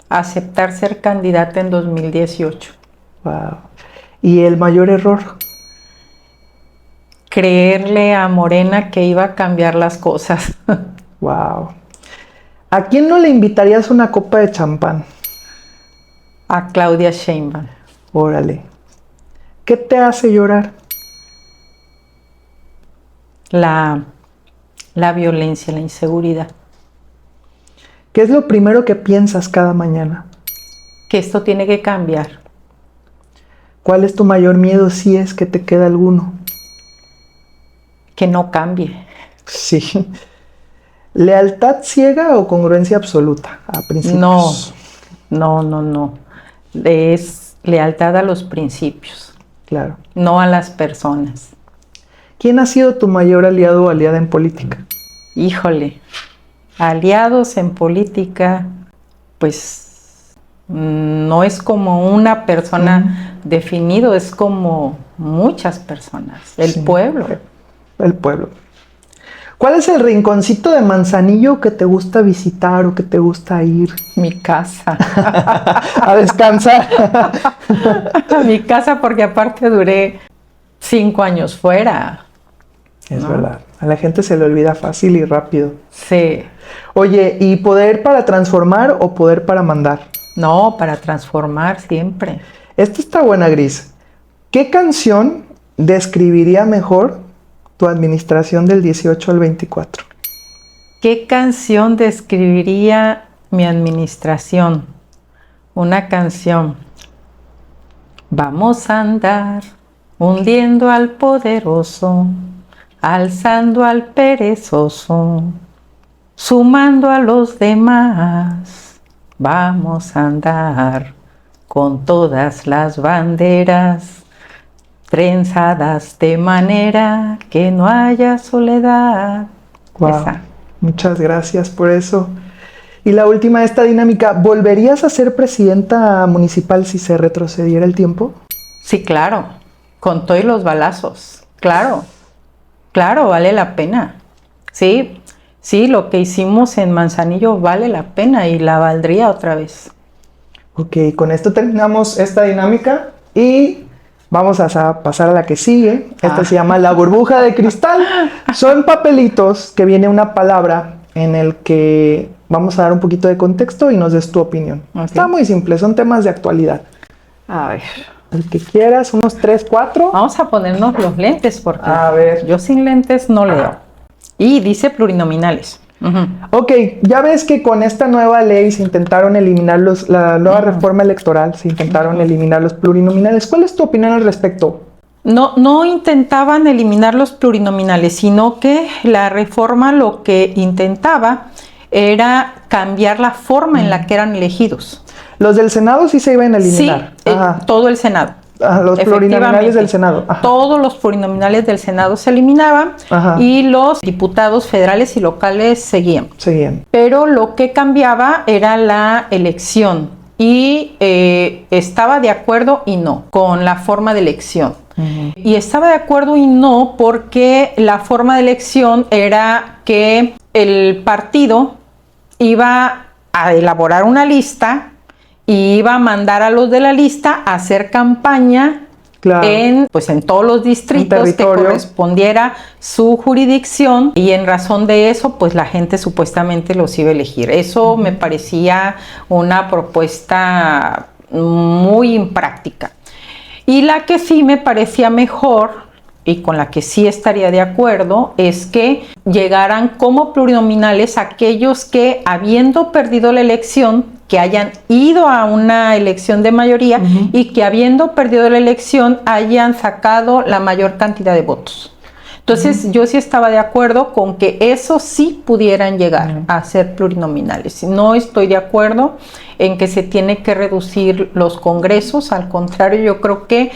Aceptar ser candidata en 2018. Wow. ¿Y el mayor error? Creerle a Morena que iba a cambiar las cosas. Wow. ¿A quién no le invitarías una copa de champán? A Claudia Sheinbaum. Órale. ¿Qué te hace llorar? La violencia, la inseguridad. ¿Qué es lo primero que piensas cada mañana? Que esto tiene que cambiar. ¿Cuál es tu mayor miedo si es que te queda alguno? Que no cambie. Sí. ¿Lealtad ciega o congruencia absoluta a principios? No. Es lealtad a los principios. Claro. No a las personas. ¿Quién ha sido tu mayor aliado o aliada en política? Híjole, aliados en política, pues no es como una persona definido, es como muchas personas, el pueblo. El pueblo. ¿Cuál es el rinconcito de Manzanillo que te gusta visitar o que te gusta ir? Mi casa. A descansar. Mi casa, porque aparte duré 5 años fuera. Es verdad. A la gente se le olvida fácil y rápido. Sí. Oye, ¿y poder para transformar o poder para mandar? No, para transformar siempre. Esta está buena, Gris. ¿Qué canción describiría mejor tu administración del 18 al 24? ¿Qué canción describiría mi administración? Una canción. Vamos a andar hundiendo al poderoso, alzando al perezoso, sumando a los demás. Vamos a andar con todas las banderas trenzadas de manera que no haya soledad. Wow. Esa. Muchas gracias por eso. Y la última de esta dinámica, ¿volverías a ser presidenta municipal si se retrocediera el tiempo? Sí, claro, con todo y los balazos. Claro, vale la pena. Sí, lo que hicimos en Manzanillo vale la pena y la valdría otra vez. Ok, con esto terminamos esta dinámica y vamos a pasar a la que sigue. Esta se llama la burbuja de cristal. Son papelitos que viene una palabra en el que vamos a dar un poquito de contexto y nos des tu opinión. Okay. Está muy simple, son temas de actualidad. A ver. El que quieras, unos 3, 4. Vamos a ponernos los lentes porque a ver. Yo sin lentes no leo. Y dice plurinominales. Ok, ya ves que con esta nueva ley se intentaron eliminar la nueva reforma electoral, se intentaron eliminar los plurinominales. ¿Cuál es tu opinión al respecto? No intentaban eliminar los plurinominales, sino que la reforma lo que intentaba era cambiar la forma en la que eran elegidos. Los del Senado sí se iban a eliminar. Sí, todo el Senado. Los plurinominales del Senado. Ajá. Todos los plurinominales del Senado se eliminaban. Ajá. Y los diputados federales y locales seguían. Pero lo que cambiaba era la elección y estaba de acuerdo y no con la forma de elección. Y estaba de acuerdo y no porque la forma de elección era que el partido iba a elaborar una lista y iba a mandar a los de la lista a hacer campaña en todos los distritos que correspondiera su jurisdicción, y en razón de eso pues la gente supuestamente los iba a elegir. Eso me parecía una propuesta muy impráctica. Y la que sí me parecía mejor y con la que sí estaría de acuerdo es que llegaran como plurinominales aquellos que, habiendo perdido la elección, que hayan ido a una elección de mayoría y que, habiendo perdido la elección, hayan sacado la mayor cantidad de votos. Entonces yo sí estaba de acuerdo con que eso sí pudieran llegar a ser plurinominales. No estoy de acuerdo en que se tiene que reducir los congresos. Al contrario, yo creo que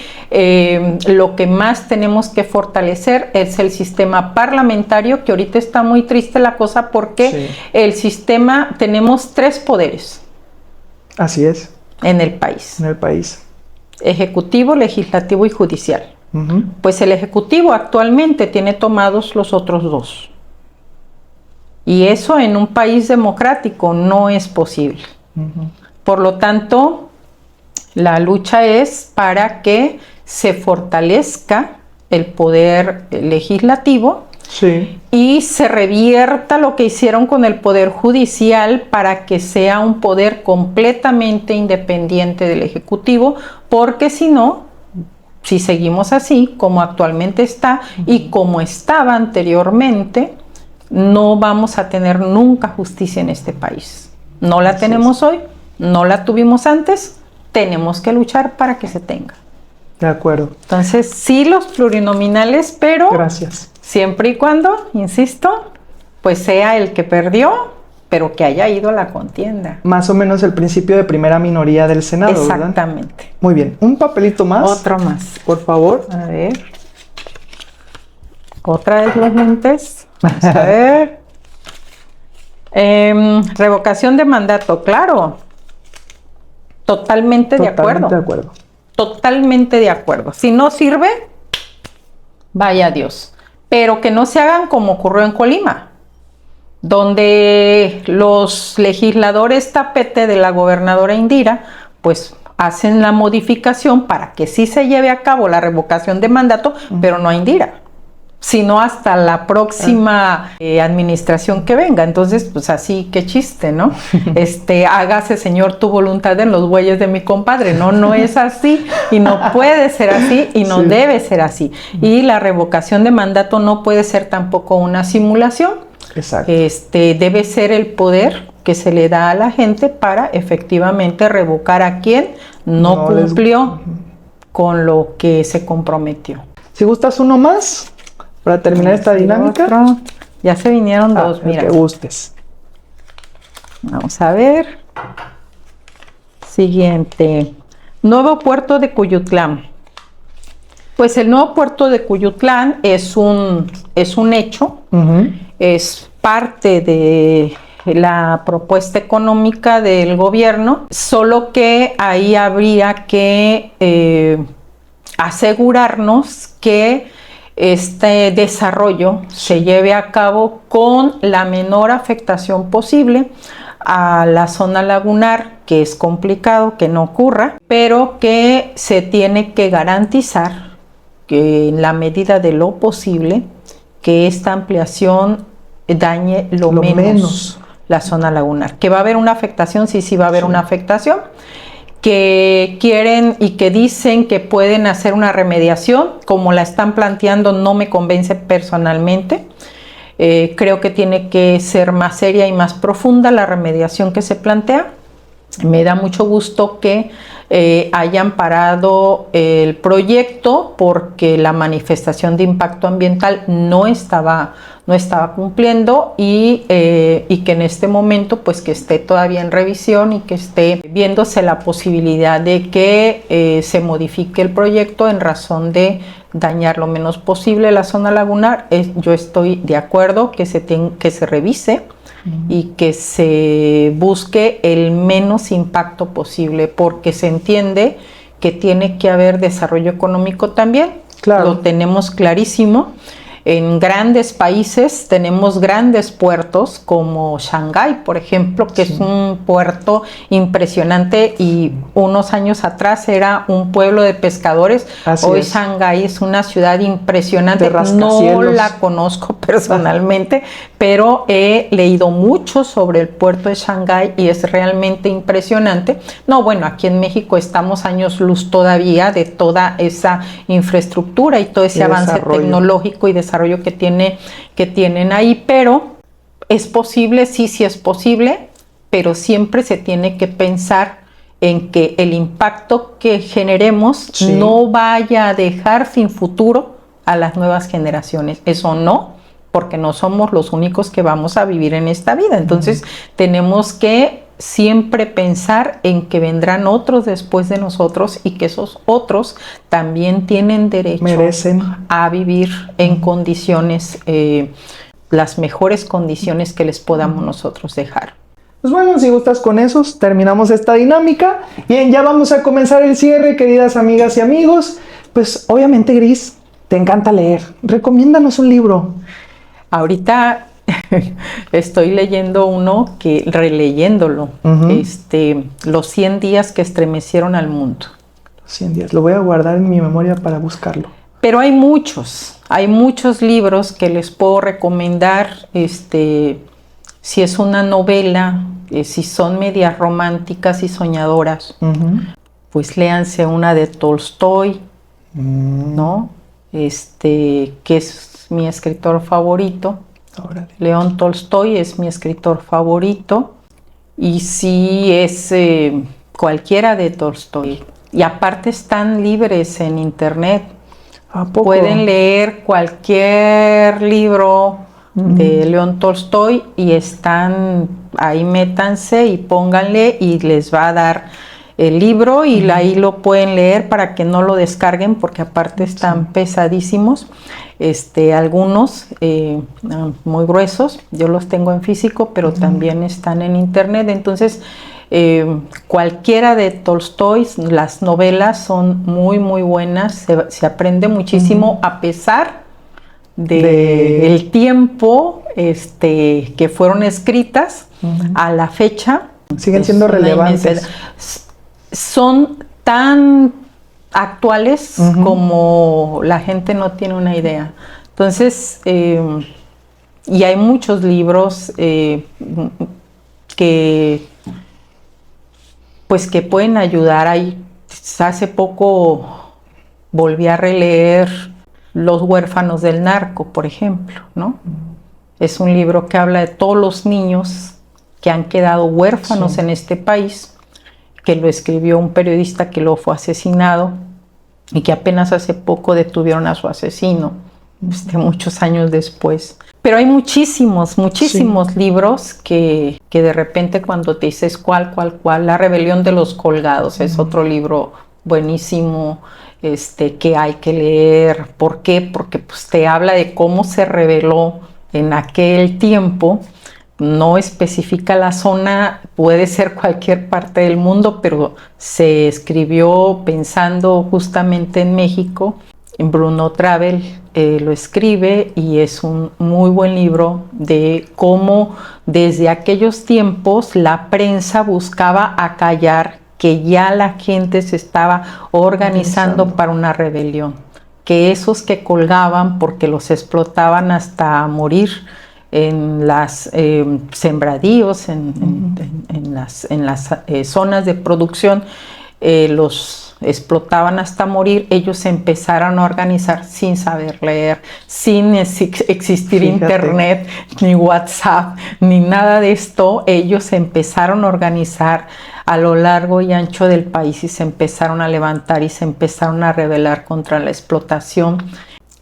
lo que más tenemos que fortalecer es el sistema parlamentario, que ahorita está muy triste la cosa porque el sistema, tenemos 3 poderes. Así es. En el país. Ejecutivo, legislativo y judicial. Pues el Ejecutivo actualmente tiene tomados los otros 2. Y eso en un país democrático no es posible. Por lo tanto, la lucha es para que se fortalezca el poder legislativo y se revierta lo que hicieron con el poder judicial para que sea un poder completamente independiente del Ejecutivo, porque si no, si seguimos así, como actualmente está y como estaba anteriormente, no vamos a tener nunca justicia en este país. No la tenemos hoy, no la tuvimos antes, tenemos que luchar para que se tenga. De acuerdo. Entonces, sí, los plurinominales, pero siempre y cuando, insisto, pues sea el que perdió, pero que haya ido a la contienda. Más o menos el principio de primera minoría del Senado, exactamente. ¿verdad? Muy bien. ¿Un papelito más? Otro más. Por favor. A ver. Otra vez los lentes. Vamos a ver. Revocación de mandato, claro. Totalmente de acuerdo. Totalmente de acuerdo. Si no sirve, vaya Dios. Pero que no se hagan como ocurrió en Colima, donde los legisladores tapete de la gobernadora Indira, pues hacen la modificación para que sí se lleve a cabo la revocación de mandato, pero no a Indira, sino hasta la próxima administración que venga. Entonces, pues así, qué chiste, ¿no? Hágase, Señor, tu voluntad en los bueyes de mi compadre. No es así y no puede ser así y no debe ser así. Y la revocación de mandato no puede ser tampoco una simulación. Exacto. Debe ser el poder que se le da a la gente para efectivamente revocar a quien no cumplió con lo que se comprometió. Si gustas uno más para terminar esta dinámica. Otro. Ya se vinieron 2, mira. El que gustes. Vamos a ver. Siguiente. Nuevo puerto de Cuyutlán. Pues el nuevo puerto de Cuyutlán es un hecho. Es parte de la propuesta económica del gobierno, solo que ahí habría que asegurarnos que este desarrollo se lleve a cabo con la menor afectación posible a la zona lagunar, que es complicado que no ocurra, pero que se tiene que garantizar que en la medida de lo posible que esta ampliación dañe lo menos la zona lagunar. Que va a haber una afectación, sí va a haber una afectación, que quieren y que dicen que pueden hacer una remediación, como la están planteando, no me convence personalmente. Creo que tiene que ser más seria y más profunda la remediación que se plantea. Me da mucho gusto que hayan parado el proyecto porque la manifestación de impacto ambiental no estaba cumpliendo y que en este momento pues que esté todavía en revisión y que esté viéndose la posibilidad de que se modifique el proyecto en razón de dañar lo menos posible la zona lagunar. Yo estoy de acuerdo que se revise y que se busque el menos impacto posible, porque se entiende que tiene que haber desarrollo económico también. Claro. Lo tenemos clarísimo. En grandes países tenemos grandes puertos como Shanghái, por ejemplo, que sí, es un puerto impresionante y unos años atrás era un pueblo de pescadores. Así Hoy es. Shanghái es una ciudad impresionante. No la conozco personalmente, pero he leído mucho sobre el puerto de Shanghái y es realmente impresionante. No, bueno, aquí en México estamos años luz todavía de toda esa infraestructura y todo ese avance tecnológico y desarrollo que tienen ahí, pero es posible, sí es posible, pero siempre se tiene que pensar en que el impacto que generemos sí, no vaya a dejar sin futuro a las nuevas generaciones. Eso no, porque no somos los únicos que vamos a vivir en esta vida. Entonces tenemos que siempre pensar en que vendrán otros después de nosotros y que esos otros también tienen derecho a vivir en condiciones, las mejores condiciones que les podamos nosotros dejar. Pues bueno, si gustas con esos, terminamos esta dinámica. Bien, ya vamos a comenzar el cierre, queridas amigas y amigos. Pues obviamente, Gris, te encanta leer. Recomiéndanos un libro. Ahorita estoy leyendo uno releyéndolo, Los 100 días que estremecieron al mundo. 100 días, lo voy a guardar en mi memoria para buscarlo. Pero hay muchos libros que les puedo recomendar, si es una novela, si son medias románticas y soñadoras, pues léanse una de Tolstoy, ¿no? Que es mi escritor favorito. Órale. León Tolstoy es mi escritor favorito y sí es cualquiera de Tolstoy. Y aparte están libres en internet. ¿A poco? Pueden leer cualquier libro de León Tolstoy y están ahí, métanse y pónganle y les va a dar el libro y ahí lo pueden leer para que no lo descarguen porque aparte están pesadísimos. Algunos muy gruesos, yo los tengo en físico, pero también están en internet. Entonces, cualquiera de Tolstoy, las novelas son muy, muy buenas, se aprende muchísimo a pesar del tiempo que fueron escritas a la fecha. Siguen siendo relevantes. Son tan actuales como la gente no tiene una idea. Entonces, y hay muchos libros que pueden ayudar. Hace poco volví a releer Los huérfanos del narco, por ejemplo, ¿no? Es un libro que habla de todos los niños que han quedado huérfanos en este país, que lo escribió un periodista que luego fue asesinado y que apenas hace poco detuvieron a su asesino, muchos años después. Pero hay muchísimos libros que de repente cuando te dices cuál, La rebelión de los colgados es otro libro buenísimo, que hay que leer. ¿Por qué? Porque pues te habla de cómo se rebeló en aquel tiempo. No especifica la zona, puede ser cualquier parte del mundo, pero se escribió pensando justamente en México. Bruno Travel lo escribe y es un muy buen libro de cómo desde aquellos tiempos la prensa buscaba acallar que ya la gente se estaba organizando para una rebelión, que esos que colgaban porque los explotaban hasta morir en las sembradíos, en las zonas de producción, los explotaban hasta morir, ellos empezaron a organizar sin saber leer, sin existir Fíjate. internet, ni WhatsApp, ni nada de esto. Ellos empezaron a organizar a lo largo y ancho del país y se empezaron a levantar y se empezaron a rebelar contra la explotación.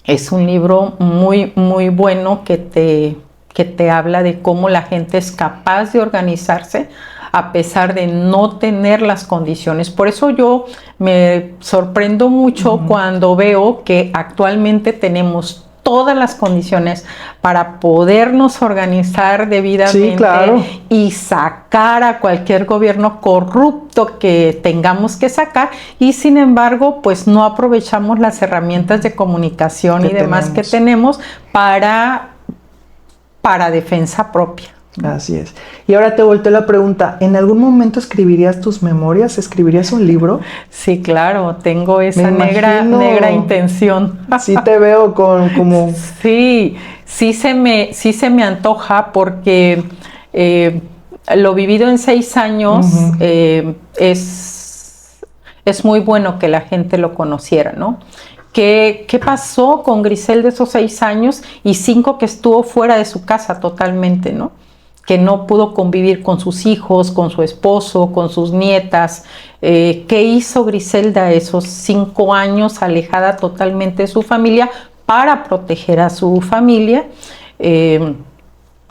Es un libro muy, muy bueno que te habla de cómo la gente es capaz de organizarse a pesar de no tener las condiciones. Por eso yo me sorprendo mucho cuando veo que actualmente tenemos todas las condiciones para podernos organizar debidamente, Sí, claro. y sacar a cualquier gobierno corrupto que tengamos que sacar, y sin embargo pues no aprovechamos las herramientas de comunicación y demás que tenemos para defensa propia. Así es. Y ahora te volteo la pregunta, ¿en algún momento escribirías tus memorias? ¿Escribirías un libro? Sí, claro, tengo esa Me negra intención. Sí te veo como... Sí se me antoja porque lo vivido en 6 años es muy bueno que la gente lo conociera, ¿no? ¿Qué pasó con Grisel de esos 6 años y 5 que estuvo fuera de su casa totalmente, ¿no? Que no pudo convivir con sus hijos, con su esposo, con sus nietas. ¿Qué hizo Griselda esos 5 años alejada totalmente de su familia para proteger a su familia?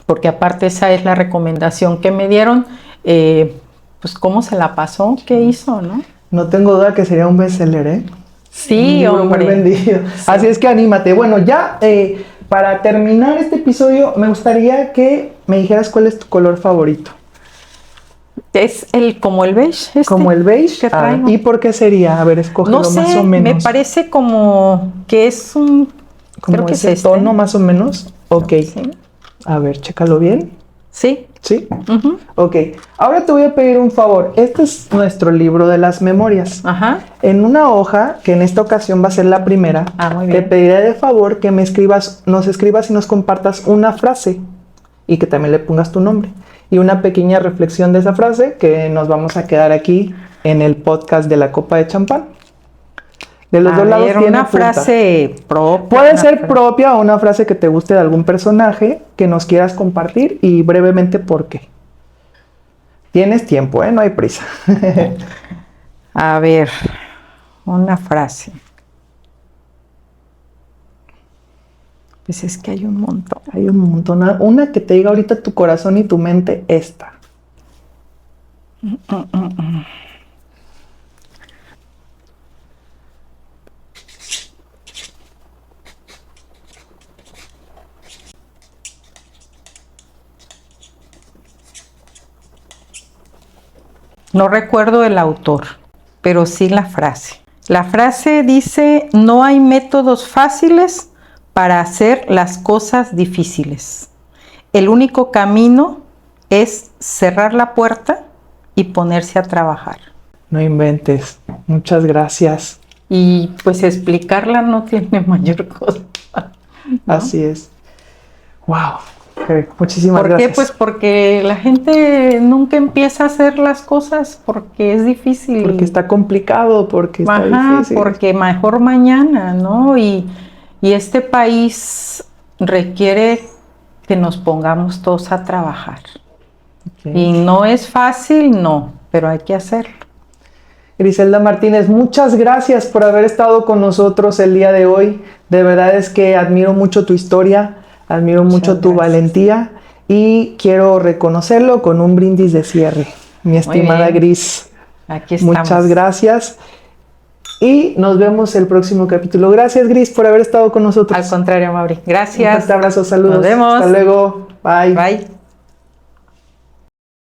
Porque aparte esa es la recomendación que me dieron. Pues cómo se la pasó, qué hizo, ¿no? No tengo duda que sería un bestseller, ¿eh? Sí, un hombre. Muy vendido. Sí. Así es que anímate. Bueno, ya para terminar este episodio, me gustaría que me dijeras cuál es tu color favorito. Es como el beige. Como el beige. Que traigo. ¿Y por qué sería? A ver, escógelo no sé, más o menos. Me parece como que es un... Como creo que ese es tono más o menos. Ok. Sí. A ver, chécalo bien. Sí. ¿Sí? Ok. Ahora te voy a pedir un favor. Este es nuestro libro de las memorias. Ajá. En una hoja, que en esta ocasión va a ser la primera, muy bien. te pediré de favor que nos escribas y nos compartas una frase y que también le pongas tu nombre. Y una pequeña reflexión de esa frase que nos vamos a quedar aquí en el podcast de la copa de champán. De los dos lados tiene una punta. Frase propia. Puede ser propia o una frase que te guste de algún personaje que nos quieras compartir y brevemente por qué. Tienes tiempo, no hay prisa. A ver, una frase. Pues es que hay un montón. Hay un montón. Una que te diga ahorita tu corazón y tu mente, esta. No recuerdo el autor, pero sí la frase. La frase dice: no hay métodos fáciles para hacer las cosas difíciles. El único camino es cerrar la puerta y ponerse a trabajar. No inventes. Muchas gracias. Y pues explicarla no tiene mayor cosa, ¿no? Así es. Wow. Muchísimas gracias. ¿Por qué? Pues porque la gente nunca empieza a hacer las cosas porque es difícil. Porque está complicado, porque está difícil. Porque mejor mañana, ¿no? Y este país requiere que nos pongamos todos a trabajar. Okay. Y no es fácil, no, pero hay que hacerlo. Griselda Martínez, muchas gracias por haber estado con nosotros el día de hoy. De verdad es que admiro mucho tu historia. Admiro mucho tu valentía y quiero reconocerlo con un brindis de cierre. Mi estimada Gris, aquí estamos. Muchas gracias y nos vemos el próximo capítulo. Gracias, Gris, por haber estado con nosotros. Al contrario, Mauri. Gracias. Un fuerte abrazo, saludos. Nos vemos. Hasta luego. Bye. Bye.